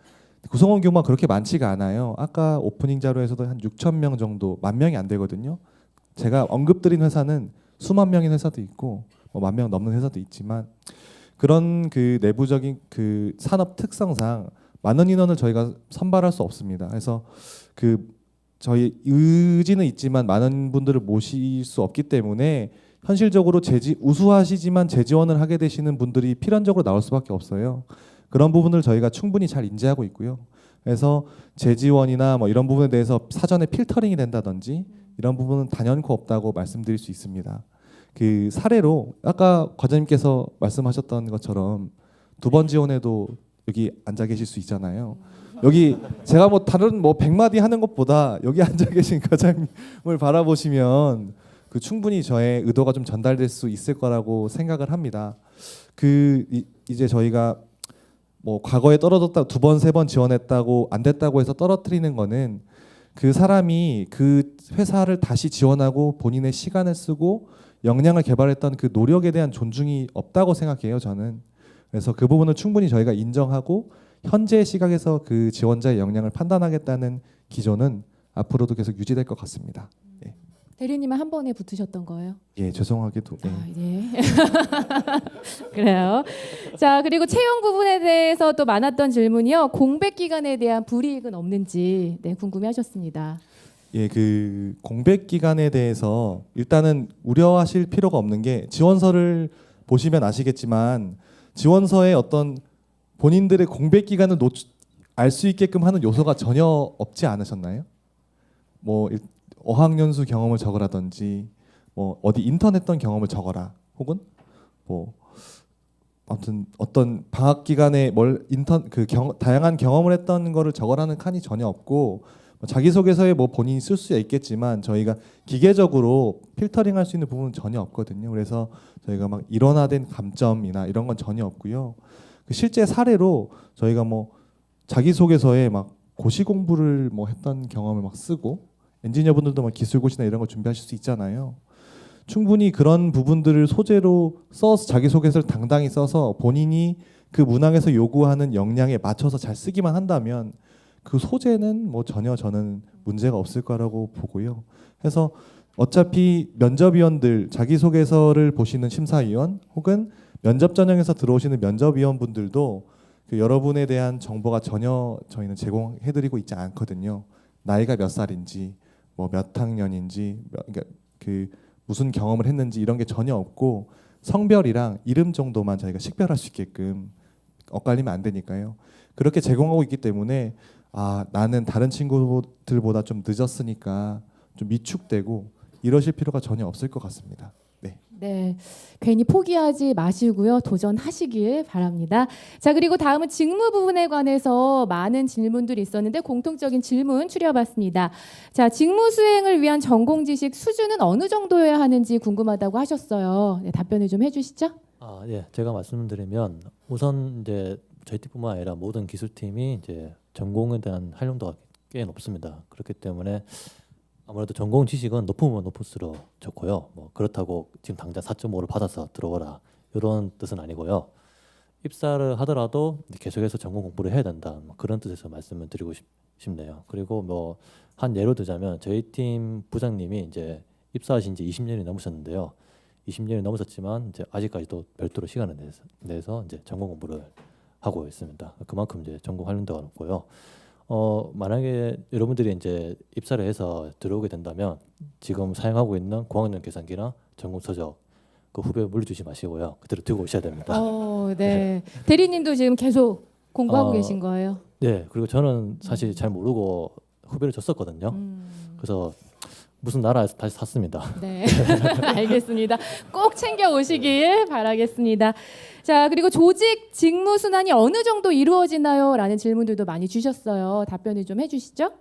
구성원 규모가 그렇게 많지가 않아요. 아까 오프닝 자료에서도 한 6천 명 정도, 10,000명이 안 되거든요. 제가 언급드린 회사는 수만 명인 회사도 있고 뭐 10,000명 넘는 회사도 있지만 그런 내부적인 산업 특성상 많은 인원을 저희가 선발할 수 없습니다. 그래서 저희 의지는 있지만 많은 분들을 모실 수 없기 때문에 현실적으로 우수하시지만 재지원을 하게 되시는 분들이 필연적으로 나올 수밖에 없어요. 그런 부분을 저희가 충분히 잘 인지하고 있고요. 그래서 재지원이나 뭐 이런 부분에 대해서 사전에 필터링이 된다든지 이런 부분은 단연코 없다고 말씀드릴 수 있습니다. 사례로 아까 과장님께서 말씀하셨던 것처럼 2번 지원에도 여기 앉아 계실 수 있잖아요. 여기 제가 뭐 다른 100마디 하는 것보다 여기 앉아 계신 과장님을 바라보시면 충분히 저의 의도가 좀 전달될 수 있을 거라고 생각을 합니다. 이제 저희가 뭐 과거에 떨어졌다 2번, 3번 지원했다고 안 됐다고 해서 떨어뜨리는 거는 그 사람이 그 회사를 다시 지원하고 본인의 시간을 쓰고 역량을 개발했던 그 노력에 대한 존중이 없다고 생각해요, 저는. 그래서 그 부분을 충분히 저희가 인정하고 현재 시각에서 그 지원자의 역량을 판단하겠다는 기조는 앞으로도 계속 유지될 것 같습니다. 네. 대리님은 한 번에 붙으셨던 거예요? 예, 죄송하게도. 네. 아, 예. 그래요. 자, 그리고 채용 부분에 대해서 또 많았던 질문이요. 공백 기간에 대한 불이익은 없는지 궁금해하셨습니다. 예, 공백 기간에 대해서 일단은 우려하실 필요가 없는 게 지원서를 보시면 아시겠지만 지원서에 어떤 본인들의 공백 기간을 알 수 있게끔 하는 요소가 전혀 없지 않으셨나요? 뭐 어학연수 경험을 적으라든지 뭐 어디 인턴 했던 경험을 적어라 혹은 뭐 아무튼 어떤 방학 기간에 다양한 경험을 했던 거를 적어라는 칸이 전혀 없고 자기소개서에 뭐 본인이 쓸 수 있겠지만 저희가 기계적으로 필터링할 수 있는 부분은 전혀 없거든요. 그래서 저희가 막 일원화된 감점이나 이런 건 전혀 없고요. 실제 사례로 저희가 뭐 자기소개서에 막 고시 공부를 뭐 했던 경험을 막 쓰고 엔지니어분들도 막 기술고시나 이런 걸 준비하실 수 있잖아요. 충분히 그런 부분들을 소재로 써서 자기소개서를 당당히 써서 본인이 그 문항에서 요구하는 역량에 맞춰서 잘 쓰기만 한다면 그 소재는 뭐 전혀 저는 문제가 없을 거라고 보고요. 그래서 어차피 면접위원들 자기소개서를 보시는 심사위원 혹은 면접 전형에서 들어오시는 면접위원분들도 여러분에 대한 정보가 전혀 저희는 제공해드리고 있지 않거든요. 나이가 몇 살인지, 뭐 몇 학년인지, 그러니까 무슨 경험을 했는지 이런 게 전혀 없고 성별이랑 이름 정도만 저희가 식별할 수 있게끔 엇갈리면 안 되니까요. 그렇게 제공하고 있기 때문에 나는 다른 친구들보다 좀 늦었으니까 좀 위축되고 이러실 필요가 전혀 없을 것 같습니다. 네. 네, 괜히 포기하지 마시고요. 도전하시길 바랍니다. 자, 그리고 다음은 직무 부분에 관해서 많은 질문들이 있었는데 공통적인 질문 추려봤습니다. 자, 직무 수행을 위한 전공 지식 수준은 어느 정도여야 하는지 궁금하다고 하셨어요. 네, 답변을 좀 해주시죠. 예, 제가 말씀드리면 우선 이제 저희 팀뿐만 아니라 모든 기술팀이 이제 전공에 대한 활용도가 꽤 높습니다. 그렇기 때문에 아무래도 전공 지식은 높으면 높을수록 좋고요. 뭐 그렇다고 지금 당장 4.5를 받아서 들어오라 이런 뜻은 아니고요. 입사를 하더라도 계속해서 전공 공부를 해야 된다. 뭐 그런 뜻에서 말씀을 드리고 싶네요. 그리고 뭐 한 예로 들자면 저희 팀 부장님이 이제 입사하신 지 20년이 넘으셨는데요. 20년이 넘으셨지만 이제 아직까지도 별도로 시간을 내서 이제 전공 공부를 하고 있습니다. 그만큼 이제 전공 활용도가 높고요. 만약에 여러분들이 이제 입사를 해서 들어오게 된다면 지금 사용하고 있는 고학년 계산기나 전공 서적 그 후배 물려주지 마시고요. 그대로 들고 오셔야 됩니다. 네. 대리님도 지금 계속 공부하고 계신 거예요? 네. 그리고 저는 사실 잘 모르고 후배를 줬었거든요. 그래서 무슨 나라에서 다시 샀습니다. 네, 알겠습니다. 꼭 챙겨 오시길 바라겠습니다. 자, 그리고 조직 직무 순환이 어느 정도 이루어지나요? 라는 질문들도 많이 주셨어요. 답변을 좀 해주시죠.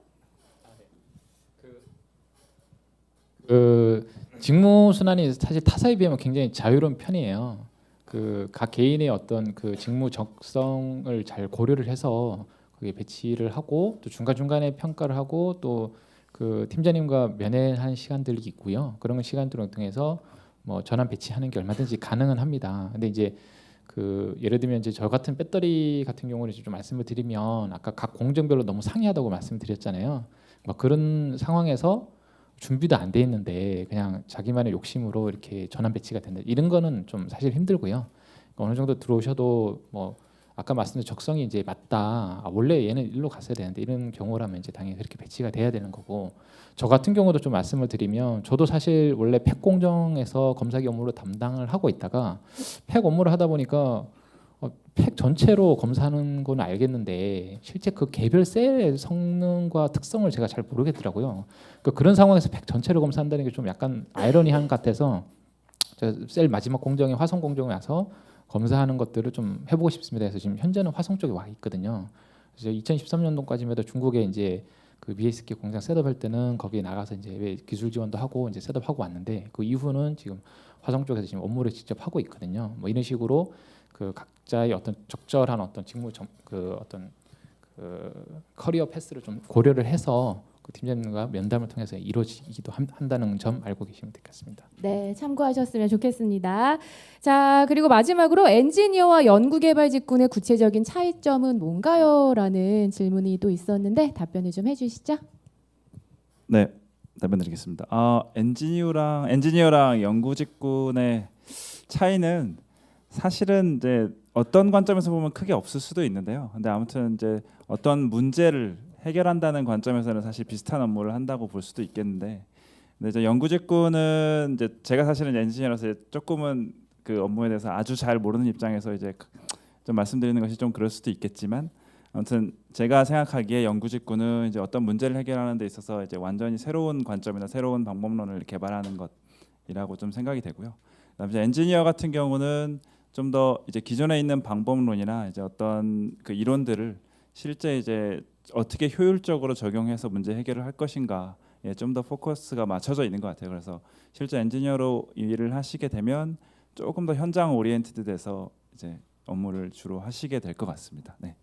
그 직무 순환이 사실 타사에 비하면 굉장히 자유로운 편이에요. 그 각 개인의 어떤 그 직무 적성을 잘 고려를 해서 거기에 배치를 하고 또 중간 중간에 평가를 하고 또 그 팀장님과 면회하는 시간들이 있고요. 그런 시간들을 통해서 뭐 전환 배치하는 게 얼마든지 가능은 합니다. 근데 이제 그 예를 들면 이제 저 같은 배터리 같은 경우는 좀 말씀을 드리면 아까 각 공정별로 너무 상이하다고 말씀드렸잖아요. 뭐 그런 상황에서 준비도 안 돼 있는데 그냥 자기만의 욕심으로 이렇게 전환 배치가 된다. 이런 거는 좀 사실 힘들고요. 어느 정도 들어오셔도 뭐 아까 말씀드린 적성이 이제 맞다. 아, 원래 얘는 일로 갔어야 되는데 이런 경우라면 이제 당연히 그렇게 배치가 돼야 되는 거고. 저 같은 경우도 좀 말씀을 드리면 저도 사실 원래 팩 공정에서 검사기 업무를 담당을 하고 있다가 팩 업무를 하다 보니까 팩 전체로 검사하는 건 알겠는데 실제 그 개별 셀의 성능과 특성을 제가 잘 모르겠더라고요. 그런 상황에서 팩 전체를 검사한다는 게 좀 약간 아이러니한 것 같아서 셀 마지막 공정에 화성 공정에 와서 검사하는 것들을 좀 해보고 싶습니다. 그래서 지금 현재는 화성 쪽에 와 있거든요. 그래서 2013년도까지만 해도 중국에 이제 그 BSK 공장 셋업할 때는 거기에 나가서 이제 기술 지원도 하고 이제 셋업하고 왔는데 그 이후는 지금 화성 쪽에서 지금 업무를 직접 하고 있거든요. 뭐 이런 식으로 그 각자의 어떤 적절한 어떤 직무 그 어떤 그 커리어 패스를 좀 고려를 해서 그 팀장님과 면담을 통해서 이루어지기도 한다는 점 알고 계시면 되겠습니다. 네, 참고하셨으면 좋겠습니다. 자, 그리고 마지막으로 엔지니어와 연구개발 직군의 구체적인 차이점은 뭔가요? 라는 질문이 또 있었는데 답변을 좀 해주시죠. 네, 답변 드리겠습니다. 엔지니어랑 연구 직군의 차이는 사실은 이제 어떤 관점에서 보면 크게 없을 수도 있는데요. 근데 아무튼 이제 어떤 문제를 해결한다는 관점에서는 사실 비슷한 업무를 한다고 볼 수도 있겠는데, 근데 이제 연구 직군은 이제 제가 사실은 엔지니어라서 조금은 그 업무에 대해서 아주 잘 모르는 입장에서 이제 좀 말씀드리는 것이 좀 그럴 수도 있겠지만, 아무튼 제가 생각하기에 연구 직군은 이제 어떤 문제를 해결하는 데 있어서 이제 완전히 새로운 관점이나 새로운 방법론을 개발하는 것이라고 좀 생각이 되고요. 그다음에 이제 엔지니어 같은 경우는 좀 더 이제 기존에 있는 방법론이나 이제 어떤 그 이론들을 실제 이제 어떻게 효율적으로 적용해서 문제 해결을 할 것인가에 좀 더 포커스가 맞춰져 있는 것 같아요. 그래서 실제 엔지니어로 일을 하시게 되면 조금 더 현장 오리엔티드 돼서 이제 업무를 주로 하시게 될 것 같습니다. 네.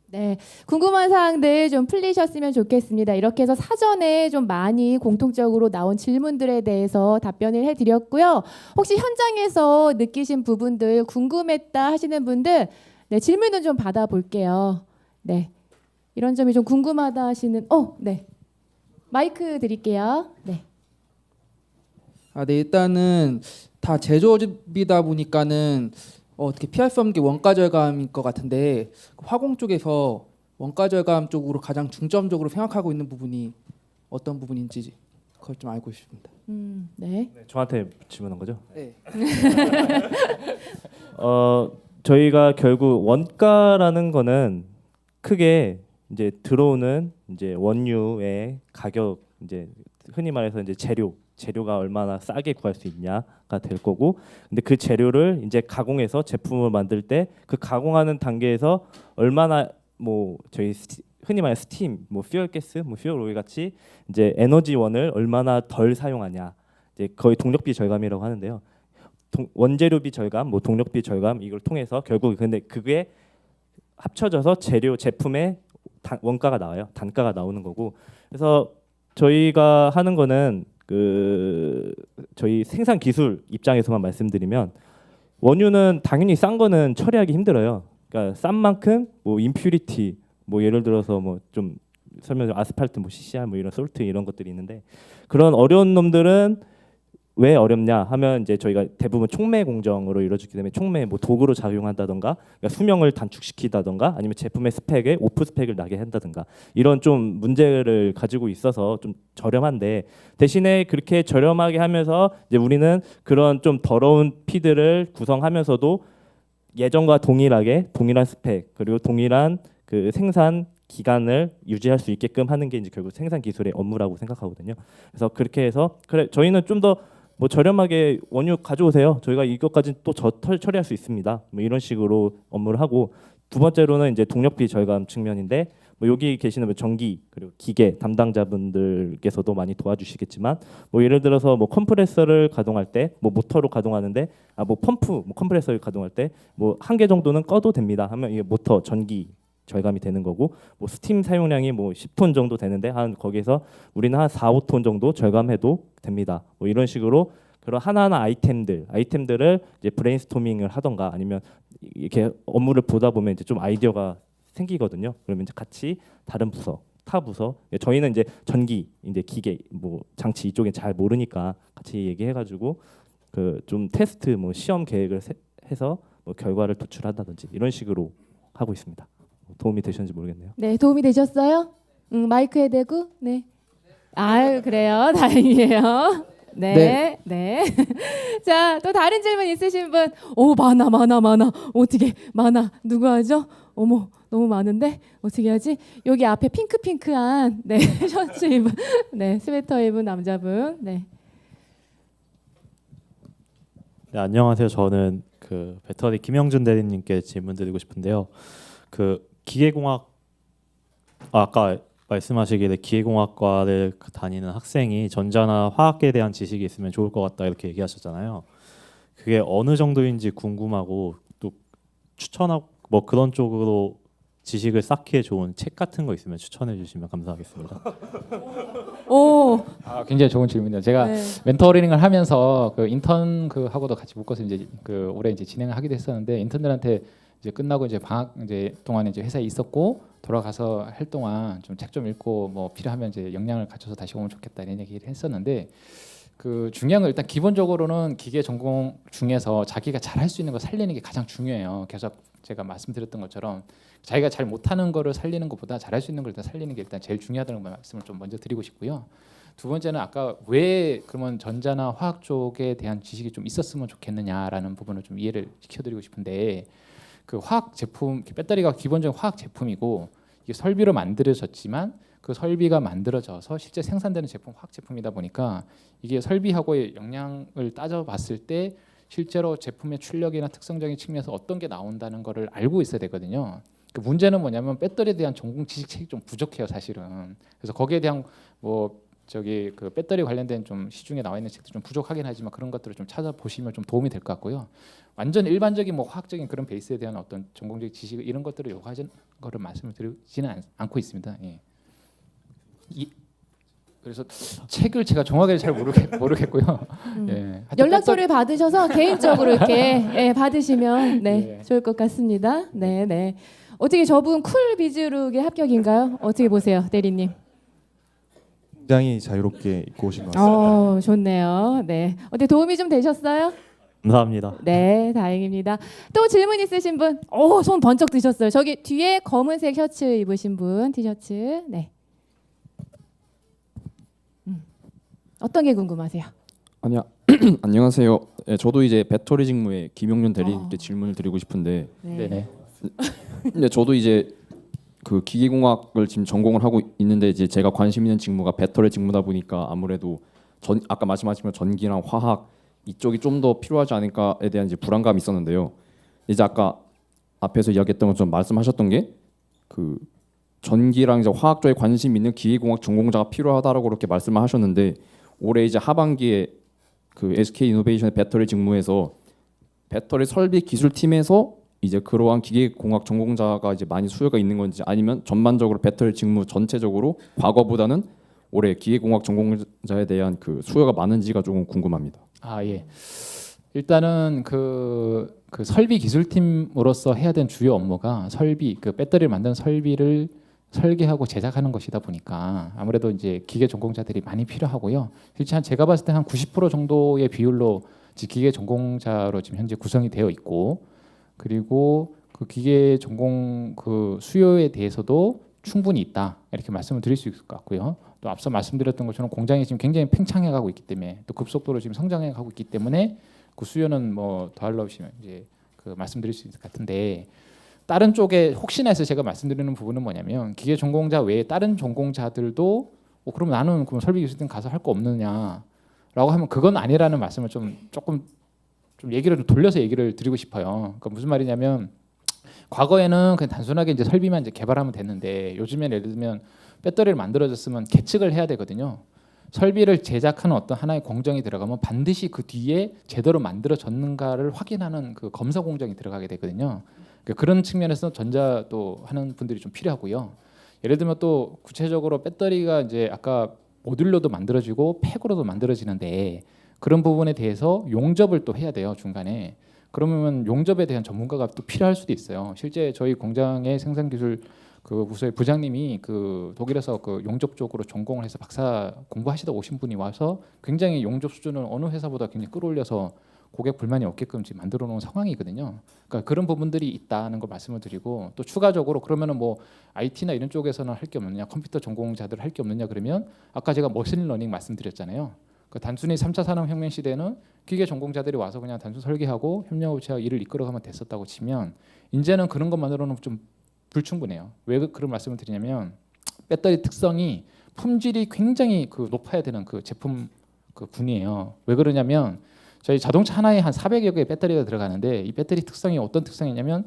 네, 궁금한 사항들 좀 풀리셨으면 좋겠습니다. 이렇게 해서 사전에 좀 많이 공통적으로 나온 질문들에 대해서 답변을 해드렸고요. 혹시 현장에서 느끼신 부분들 궁금했다 하시는 분들 네, 질문을 좀 받아볼게요. 네, 이런 점이 좀 궁금하다 하시는 네, 마이크 드릴게요. 네. 네, 일단은 다 제조업이다 보니까는 어떻게 피할 수 없는 게 원가 절감일 것 같은데 화공 쪽에서 원가 절감 쪽으로 가장 중점적으로 생각하고 있는 부분이 어떤 부분인지 그걸 좀 알고 싶습니다. 네. 네, 저한테 질문한 거죠? 네. 저희가 결국 원가라는 거는 크게 이제 들어오는 이제 원유의 가격, 이제 흔히 말해서 이제 재료가 얼마나 싸게 구할 수 있냐가 될 거고, 근데 그 재료를 이제 가공해서 제품을 만들 때 그 가공하는 단계에서 얼마나 뭐 저희 흔히 말해 스팀, 뭐 퓨얼 가스, 뭐 퓨얼 오일 같이 이제 에너지원을 얼마나 덜 사용하냐, 이제 거의 동력비 절감이라고 하는데요. 원재료비 절감, 뭐 동력비 절감 이걸 통해서 결국 근데 그게 합쳐져서 재료 제품의 원가가 나와요. 단가가 나오는 거고. 그래서 저희가 하는 거는 그 저희 생산 기술 입장에서만 말씀드리면 원유는 당연히 싼 거는 처리하기 힘들어요. 그러니까 싼 만큼 뭐 임퓨리티, 뭐 예를 들어서 뭐 좀 설명 아스팔트, 뭐 CCR, 뭐 이런 솔트 이런 것들이 있는데, 그런 어려운 놈들은 왜 어렵냐 하면 이제 저희가 대부분 촉매 공정으로 이루어지기 때문에 촉매 뭐 도구로 작용한다던가, 그러니까 수명을 단축시키다던가, 아니면 제품의 스펙에 오프 스펙을 나게 한다던가, 이런 좀 문제를 가지고 있어서 좀 저렴한데, 대신에 그렇게 저렴하게 하면서 이제 우리는 그런 좀 더러운 피드를 구성하면서도 예전과 동일하게 동일한 스펙 그리고 동일한 그 생산 기간을 유지할 수 있게끔 하는 게 이제 결국 생산 기술의 업무라고 생각하거든요. 그래서 그렇게 해서 그래 저희는 좀 더 뭐 저렴하게 원유 가져오세요. 저희가 이것까지 또 처리할 수 있습니다. 뭐 이런 식으로 업무를 하고 두 번째로는 이제 동력비 절감 측면인데 뭐 여기 계시는 뭐 전기 그리고 기계 담당자분들께서도 많이 도와주시겠지만 뭐 예를 들어서 뭐 컴프레서를 가동할 때 뭐 모터로 가동하는데 뭐 펌프 뭐 컴프레서를 가동할 때 뭐 한 개 정도는 꺼도 됩니다 하면 이게 모터 전기 절감이 되는 거고 뭐 스팀 사용량이 뭐 10톤 정도 되는데 한 거기서 우리는 한 4, 5톤 정도 절감해도 됩니다. 뭐 이런 식으로 그런 하나하나 아이템들을 이제 브레인스토밍을 하던가 아니면 이렇게 업무를 보다 보면 이제 좀 아이디어가 생기거든요. 그러면 이제 같이 다른 부서, 타 부서, 저희는 이제 전기, 이제 기계, 뭐 장치 이쪽에 잘 모르니까 같이 얘기해가지고 그 좀 테스트, 뭐 시험 계획을 해서 뭐 결과를 도출한다든지 이런 식으로 하고 있습니다. 도움이 되셨는지 모르겠네요. 네, 도움이 되셨어요? 마이크에 대고 네. 아유 그래요, 다행이에요. 네, 네. 자, 또 다른 질문 있으신 분? 오, 많아. 어떻게 많아? 누구 하죠? 어머, 너무 많은데 어떻게 하지? 여기 앞에 핑크한 네 셔츠 입은 네 스웨터 입은 남자분. 네. 네, 안녕하세요. 저는 그 배터리 김영준 대리님께 질문드리고 싶은데요. 그 기계공학 아까 말씀하시기를 기계공학과를 다니는 학생이 전자나 화학에 대한 지식이 있으면 좋을 것 같다 이렇게 얘기하셨잖아요. 그게 어느 정도인지 궁금하고 또 추천하고 뭐 그런 쪽으로 지식을 쌓기에 좋은 책 같은 거 있으면 추천해 주시면 감사하겠습니다. 오, 굉장히 좋은 질문이에요. 제가 네. 멘토링을 하면서 그 인턴 그 하고도 같이 묶어서 이제 그 올해 이제 진행을 하기도 했었는데 인턴들한테 이제 끝나고 이제 방학 이제 동안에 이제 회사에 있었고 돌아가서 할 동안 좀 책 좀 읽고 뭐 필요하면 이제 역량을 갖춰서 다시 오면 좋겠다 이런 얘기를 했었는데 그 중요한 건 일단 기본적으로는 기계 전공 중에서 자기가 잘할 수 있는 거 살리는 게 가장 중요해요. 그래서 제가 말씀드렸던 것처럼 자기가 잘 못하는 거를 살리는 것보다 잘할 수 있는 걸 일단 살리는 게 일단 제일 중요하다는 말씀을 좀 먼저 드리고 싶고요. 두 번째는 아까 왜 그러면 전자나 화학 쪽에 대한 지식이 좀 있었으면 좋겠느냐라는 부분을 좀 이해를 시켜드리고 싶은데 그 화학 제품 배터리가 기본적인 화학 제품이고 이게 설비로 만들어졌지만 그 설비가 만들어져서 실제 생산되는 제품 화학 제품이다 보니까 이게 설비하고의 영향을 따져봤을 때 실제로 제품의 출력이나 특성적인 측면에서 어떤 게 나온다는 거를 알고 있어야 되거든요. 그 문제는 뭐냐면 배터리에 대한 전공 지식책이 좀 부족해요, 사실은. 그래서 거기에 대한 뭐 저기 그 배터리 관련된 좀 시중에 나와 있는 책도 좀 부족하긴 하지만 그런 것들을 좀 찾아보시면 좀 도움이 될 것 같고요. 완전 일반적인 뭐 화학적인 그런 베이스에 대한 어떤 전공적 지식 이런 것들을 요구하는 거를 말씀을 드리지는 않고 있습니다. 예. 그래서 책을 제가 정확하게 잘 모르겠고요. 예. 하여튼 연락처를 받으셔서 개인적으로 이렇게 예, 받으시면 네 네. 좋을 것 같습니다. 네, 네. 어떻게 저분 쿨 비즈룩의 합격인가요? 어떻게 보세요, 대리님? 굉장히 자유롭게 입고 오신 것 같습니다. 좋네요. 네, 어떻게 도움이 좀 되셨어요? 감사합니다. 네, 다행입니다. 또 질문 있으신 분? 오, 손 번쩍 드셨어요. 저기 뒤에 검은색 셔츠 입으신 분, 티셔츠. 네. 어떤 게 궁금하세요? 안녕하세요. 네, 저도 이제 배터리 직무의 김용준 대리님께 질문을 드리고 싶은데, 네네. 근데 저도 이제 그 기계공학을 지금 전공을 하고 있는데 이제 제가 관심 있는 직무가 배터리 직무다 보니까 아무래도 아까 말씀하신 것 전기랑 화학 이쪽이 좀 더 필요하지 않을까에 대한 이제 불안감이 있었는데요. 이제 아까 앞에서 이야기했던 것처럼 말씀하셨던 게 그 전기랑 이제 화학 쪽에 관심 있는 기계공학 전공자가 필요하다라고 그렇게 말씀을 하셨는데 올해 이제 하반기에 그 SK 이노베이션의 배터리 직무에서 배터리 설비 기술팀에서 이제 그러한 기계공학 전공자가 이제 많이 수요가 있는 건지 아니면 전반적으로 배터리 직무 전체적으로 과거보다는 올해 기계공학 전공자에 대한 그 수요가 많은지가 조금 궁금합니다. 예. 일단은 그 설비 기술팀으로서 해야 되는 주요 업무가 설비 그 배터리를 만드는 설비를 설계하고 제작하는 것이다 보니까 아무래도 이제 기계 전공자들이 많이 필요하고요. 실제 제가 봤을 때 한 90% 정도의 비율로 기계 전공자로 지금 현재 구성이 되어 있고 그리고 그 기계 전공 그 수요에 대해서도 충분히 있다 이렇게 말씀을 드릴 수 있을 것 같고요. 또 앞서 말씀드렸던 것처럼 공장이 지금 굉장히 팽창해 가고 있기 때문에 또 급속도로 지금 성장해 가고 있기 때문에 그 수요는 뭐 더할 로 없이 이제 그 말씀드릴 수 있을 것 같은데 다른 쪽에 혹시나 해서 제가 말씀드리는 부분은 뭐냐면 기계 전공자 외에 다른 전공자들도 그럼 나는 그럼 설비 기술팀 가서 할 거 없느냐라고 하면 그건 아니라는 말씀을 조금 얘기를 좀 돌려서 얘기를 드리고 싶어요. 그러니까 무슨 말이냐면 과거에는 그냥 단순하게 이제 설비만 이제 개발하면 됐는데 요즘엔 예를 들면 배터리를 만들어졌으면 계측을 해야 되거든요. 설비를 제작하는 어떤 하나의 공정이 들어가면 반드시 그 뒤에 제대로 만들어졌는가를 확인하는 그 검사 공정이 들어가게 되거든요. 그러니까 그런 측면에서 전자도 하는 분들이 좀 필요하고요. 예를 들면 또 구체적으로 배터리가 이제 아까 모듈로도 만들어지고 팩으로도 만들어지는데 그런 부분에 대해서 용접을 또 해야 돼요, 중간에. 그러면 용접에 대한 전문가가 또 필요할 수도 있어요. 실제 저희 공장의 생산기술 그 부서의 부장님이 그 독일에서 그 용접 쪽으로 전공을 해서 박사 공부하시다 오신 분이 와서 굉장히 용접 수준을 어느 회사보다 굉장히 끌어올려서 고객 불만이 없게끔 지금 만들어 놓은 상황이거든요. 그러니까 그런 부분들이 있다는 걸 말씀을 드리고 또 추가적으로 그러면은 뭐 IT나 이런 쪽에서는 할 게 없느냐, 컴퓨터 전공자들 할 게 없느냐 그러면 아까 제가 머신러닝 말씀드렸잖아요. 그러니까 단순히 3차 산업혁명 시대는 기계 전공자들이 와서 그냥 단순 설계하고 협력업체와 일을 이끌어가면 됐었다고 치면 이제는 그런 것만으로는 좀 불충분해요. 왜 그런 말씀을 드리냐면 배터리 특성이 품질이 굉장히 그 높아야 되는 그 제품 그 군이에요. 왜 그러냐면 저희 자동차 하나에 한 400여 개의 배터리가 들어가는데 이 배터리 특성이 어떤 특성이냐면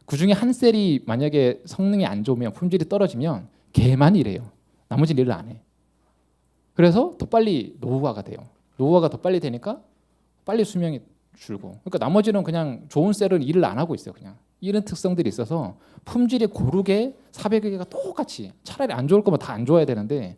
그 중에 한 셀이 만약에 성능이 안 좋으면 품질이 떨어지면 걔만 일해요. 나머지는 일을 안 해. 그래서 더 빨리 노후화가 돼요. 노후화가 더 빨리 되니까 빨리 수명이 줄고. 그러니까 나머지는 그냥 좋은 셀은 일을 안 하고 있어요. 그냥 이런 특성들이 있어서 품질이 고르게 400여 개가 똑같이 차라리 안 좋을 거면 다 안 좋아야 되는데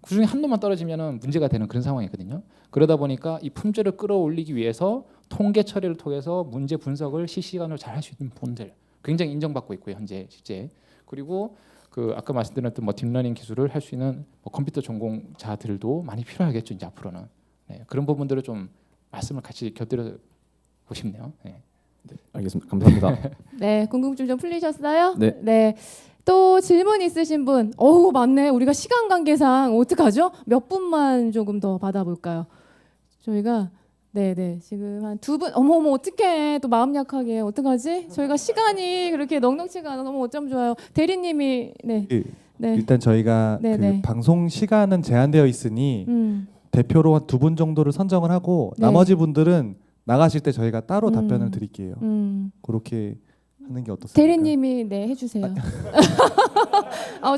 그중에 한 놈만 떨어지면 문제가 되는 그런 상황이거든요. 그러다 보니까 이 품질을 끌어올리기 위해서 통계 처리를 통해서 문제 분석을 실시간으로 잘 할 수 있는 분들 굉장히 인정받고 있고요. 현재 실제. 그리고 그 아까 말씀드렸던 뭐 딥러닝 기술을 할 수 있는 뭐 컴퓨터 전공자들도 많이 필요하겠죠. 이제 앞으로는. 네, 그런 부분들을 좀 말씀을 같이 곁들여 보십네요. 네. 네, 알겠습니다. 감사합니다. 네, 궁금증 좀 풀리셨어요? 네. 네. 또 질문 있으신 분? 어우, 맞네. 우리가 시간 관계상 어떡하죠? 몇 분만 조금 더 받아볼까요? 저희가 네 지금 한 2분. 어머 어떡해. 또 마음 약하게 어떡하지? 저희가 시간이 그렇게 넉넉치가 않아. 너무 어쩜 좋아요. 대리님이 네. 일단 저희가 네, 그 네. 방송 시간은 제한되어 있으니 대표로 한 2분 정도를 선정을 하고 네. 나머지 분들은 나가실 때 저희가 따로 답변을 드릴게요. 그렇게 하는 게 어떻습니까? 대리님이 네 해주세요.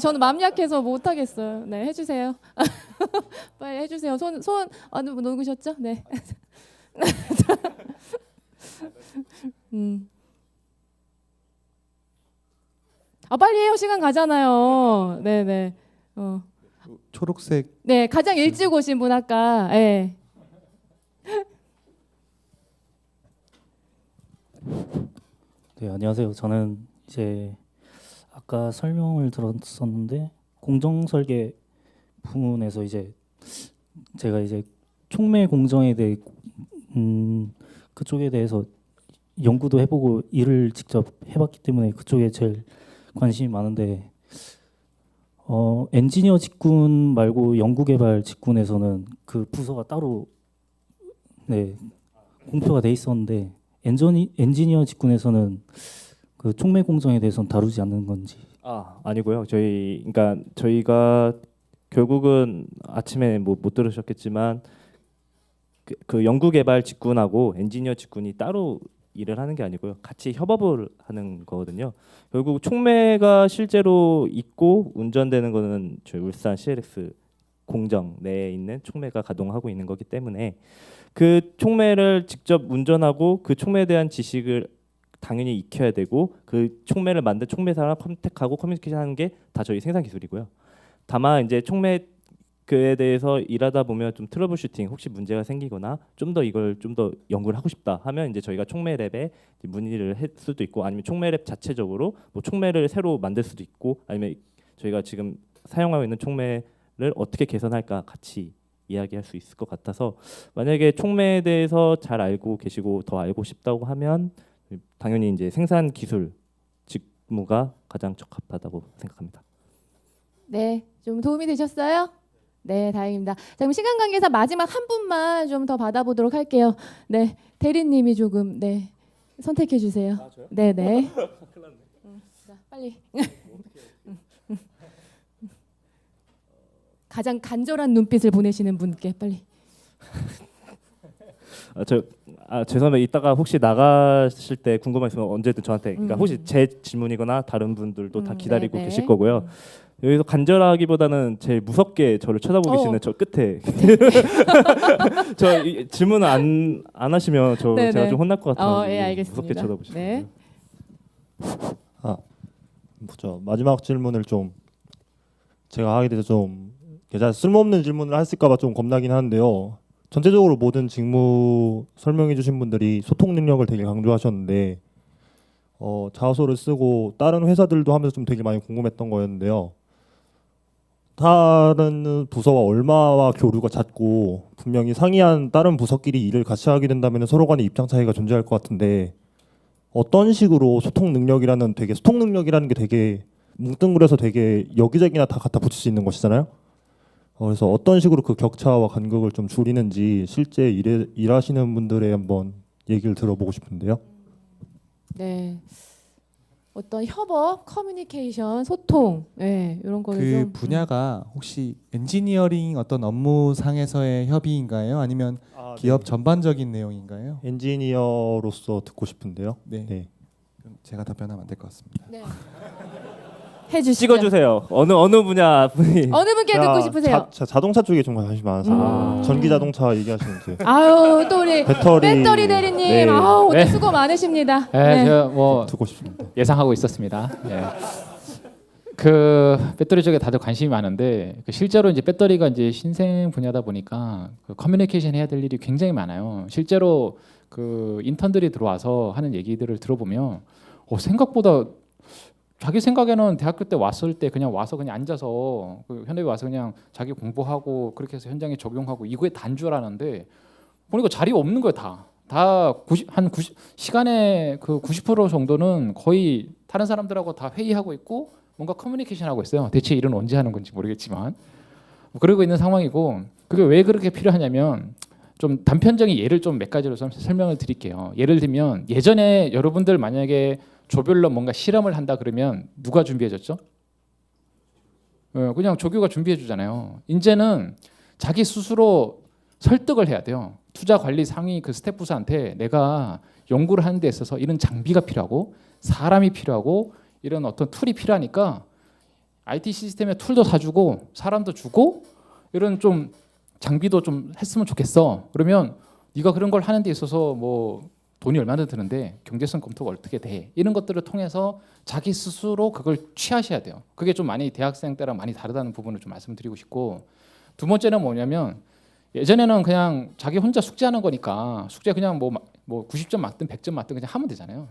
저는 마음 약해서 못 하겠어요. 네 해주세요. 빨리 해주세요. 손 녹으셨죠? 네. 빨리 해요. 시간 가잖아요. 네네. 초록색. 네 가장 일찍 오신 분 아까. 네. 네, 안녕하세요. 저는 이제 아까 설명을 들었었는데 공정 설계 부문에서 이제 제가 이제 촉매 공정에 대해 그쪽에 대해서 연구도 해보고 일을 직접 해봤기 때문에 그쪽에 제일 관심이 많은데 엔지니어 직군 말고 연구개발 직군에서는 그 부서가 따로 네 공표가 돼 있었는데 엔지니어 직군에서는 그 촉매 공정에 대해서는 다루지 않는 건지. 아니고요. 저희가 결국은 아침에 뭐 못 들으셨겠지만 그 연구개발 직군하고 엔지니어 직군이 따로 일을 하는 게 아니고요. 같이 협업을 하는 거거든요. 결국 촉매가 실제로 있고 운전되는 거는 저희 울산 CLX 공정 내에 있는 촉매가 가동하고 있는 거기 때문에 그 촉매를 직접 운전하고 그 촉매에 대한 지식을 당연히 익혀야 되고 그 촉매를 만든 촉매사랑 컨택하고 커뮤니케이션하는 게 다 저희 생산 기술이고요. 다만 이제 촉매 그에 대해서 일하다 보면 좀 트러블 슈팅 혹시 문제가 생기거나 좀 더 이걸 좀 더 연구를 하고 싶다 하면 이제 저희가 촉매랩에 문의를 할 수도 있고 아니면 촉매랩 자체적으로 뭐 촉매를 새로 만들 수도 있고 아니면 저희가 지금 사용하고 있는 촉매를 어떻게 개선할까 같이 이야기할 수 있을 것 같아서 만약에 촉매에 대해서 잘 알고 계시고 더 알고 싶다고 하면 당연히 이제 생산 기술 직무가 가장 적합하다고 생각합니다. 네, 좀 도움이 되셨어요? 네, 다행입니다. 자, 그럼 시간 관계상 마지막 한 분만 좀 더 받아보도록 할게요. 네, 대리님이 조금 네 선택해 주세요. 네, 네. 빨리. 가장 간절한 눈빛을 보내시는 분께 빨리. 죄송합니다. 이따가 혹시 나가실 때 궁금하시면 언제든 저한테. 그러니까 혹시 제 질문이거나 다른 분들도 다 기다리고 네네. 계실 거고요. 여기서 간절하기보다는 제일 무섭게 저를 쳐다보시는 저 끝에 질문 안 하시면 네네. 제가 좀 혼날 것 같아요. 예, 알겠습니다. 무섭게 쳐다보시는. 네. 마지막 질문을 좀 제가 하게 돼서 좀 제가 쓸모없는 질문을 했을까봐 좀 겁나긴 하는데요. 전체적으로 모든 직무 설명해주신 분들이 소통 능력을 되게 강조하셨는데 자소를 쓰고 다른 회사들도 하면서 좀 되게 많이 궁금했던 거였는데요. 다른 부서와 얼마와 교류가 잦고 분명히 상이한 다른 부서끼리 일을 같이 하게 된다면 서로 간의 입장 차이가 존재할 것 같은데 어떤 식으로 소통 능력이라는 게 되게 뭉뚱그려서 되게 여기저기나 다 갖다 붙일 수 있는 것이잖아요. 그래서 어떤 식으로 그 격차와 간극을 좀 줄이는지 실제 일하시는 분들의 한번 얘기를 들어보고 싶은데요. 네. 어떤 협업, 커뮤니케이션, 소통, 이런 거를 그 좀 분야가 혹시 엔지니어링 어떤 업무상에서의 협의인가요? 아니면 기업 전반적인 내용인가요? 엔지니어로서 듣고 싶은데요. 네. 그럼 제가 답변하면 안 될 것 같습니다. 네. 해주시죠. 찍어주세요. 어느 분야 분이. 어느 분께 듣고 싶으세요? 자동차 쪽에 좀 관심이 많아서 전기 자동차 얘기하시는데. 아유, 또 우리 배터리 대리님, 네. 오늘 네. 수고 많으십니다. 네, 제가 뭐 듣고 싶습니다. 예상하고 있었습니다. 예. 그 배터리 쪽에 다들 관심이 많은데 실제로 이제 배터리가 이제 신생 분야다 보니까 그 커뮤니케이션 해야 될 일이 굉장히 많아요. 실제로 그 인턴들이 들어와서 하는 얘기들을 들어보면 생각보다 자기 생각에는 대학교 때 왔을 때 그냥 와서 그냥 앉아서 그 현대에 와서 그냥 자기 공부하고 그렇게 해서 현장에 적용하고 이거에 단 줄 알았는데 보니까 자리가 없는 거예요. 시간의 그 90% 정도는 거의 다른 사람들하고 다 회의하고 있고 뭔가 커뮤니케이션 하고 있어요. 대체 일은 언제 하는 건지 모르겠지만 그러고 있는 상황이고 그게 왜 그렇게 필요하냐면 좀 단편적인 예를 좀 몇 가지로 좀 설명을 드릴게요. 예를 들면 예전에 여러분들 만약에 조별로 뭔가 실험을 한다 그러면 누가 준비해줬죠? 그냥 조교가 준비해 주잖아요. 이제는 자기 스스로 설득을 해야 돼요. 투자 관리 상위 그 스태프 부서한테 내가 연구를 하는 데 있어서 이런 장비가 필요하고 사람이 필요하고 이런 어떤 툴이 필요하니까 IT 시스템에 툴도 사주고 사람도 주고 이런 좀 장비도 좀 했으면 좋겠어. 그러면 네가 그런 걸 하는 데 있어서 뭐 돈이 얼마나 드는데 경제성 검토가 어떻게 돼? 이런 것들을 통해서 자기 스스로 그걸 취하셔야 돼요. 그게 좀 많이 대학생 때랑 많이 다르다는 부분을 좀 말씀드리고 싶고 두 번째는 뭐냐면 예전에는 그냥 자기 혼자 숙제하는 거니까 숙제 그냥 뭐 90점 맞든 100점 맞든 그냥 하면 되잖아요.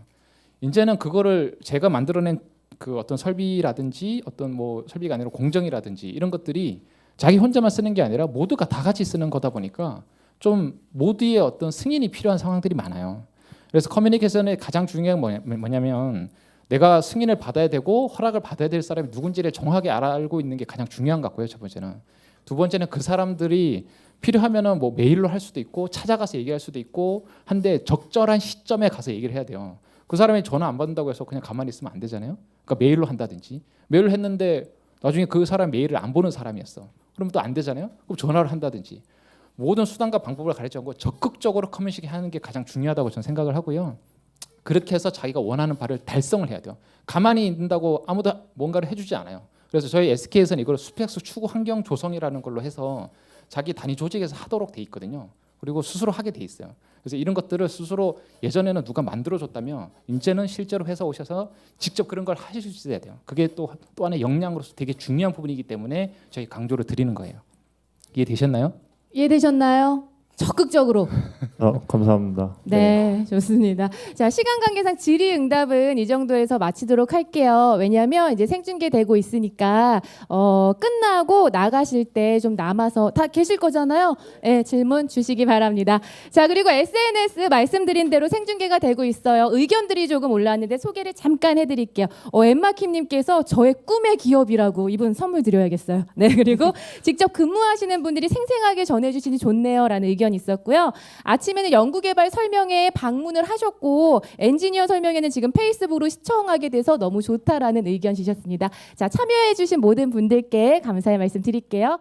이제는 그거를 제가 만들어낸 그 어떤 설비라든지 어떤 뭐 설비가 아니라 공정이라든지 이런 것들이 자기 혼자만 쓰는 게 아니라 모두가 다 같이 쓰는 거다 보니까 좀 모두의 어떤 승인이 필요한 상황들이 많아요. 그래서 커뮤니케이션의 가장 중요한 게 뭐냐면 내가 승인을 받아야 되고 허락을 받아야 될 사람이 누군지를 정확하게 알고 있는 게 가장 중요한 것 같고요. 첫 번째는. 두 번째는 그 사람들이 필요하면은 뭐 메일로 할 수도 있고 찾아가서 얘기할 수도 있고 한데 적절한 시점에 가서 얘기를 해야 돼요. 그 사람이 전화 안 받는다고 해서 그냥 가만히 있으면 안 되잖아요. 그러니까 메일로 한다든지 메일을 했는데 나중에 그 사람 메일을 안 보는 사람이었어. 그럼 또 안 되잖아요. 그럼 전화를 한다든지 모든 수단과 방법을 가르쳐주고 적극적으로 커뮤니케이션 하는 게 가장 중요하다고 저는 생각을 하고요. 그렇게 해서 자기가 원하는 바를 달성을 해야 돼요. 가만히 있는다고 아무도 뭔가를 해주지 않아요. 그래서 저희 SK에서는 이걸 스펙스 추구 환경 조성이라는 걸로 해서 자기 단위 조직에서 하도록 돼 있거든요. 그리고 스스로 하게 돼 있어요. 그래서 이런 것들을 스스로 예전에는 누가 만들어줬다면 이제는 실제로 회사 오셔서 직접 그런 걸 하실 수 있어야 돼요. 그게 또 하나의 역량으로서 되게 중요한 부분이기 때문에 저희 강조를 드리는 거예요. 이해되셨나요? 이해되셨나요? 적극적으로. 감사합니다. 네, 좋습니다. 자, 시간 관계상 질의응답은 이 정도에서 마치도록 할게요. 왜냐하면 이제 생중계되고 있으니까 끝나고 나가실 때 좀 남아서 다 계실 거잖아요. 네, 질문 주시기 바랍니다. 자, 그리고 SNS 말씀드린 대로 생중계가 되고 있어요. 의견들이 조금 올라왔는데 소개를 잠깐 해드릴게요. 엠마킴님께서 저의 꿈의 기업이라고 이분 선물 드려야겠어요. 네, 그리고 직접 근무하시는 분들이 생생하게 전해주시니 좋네요라는 의견. 의견 있었고요. 아침에는 연구개발 설명회에 방문을 하셨고 엔지니어 설명회는 지금 페이스북으로 시청하게 돼서 너무 좋다라는 의견 주셨습니다. 자, 참여해주신 모든 분들께 감사의 말씀 드릴게요.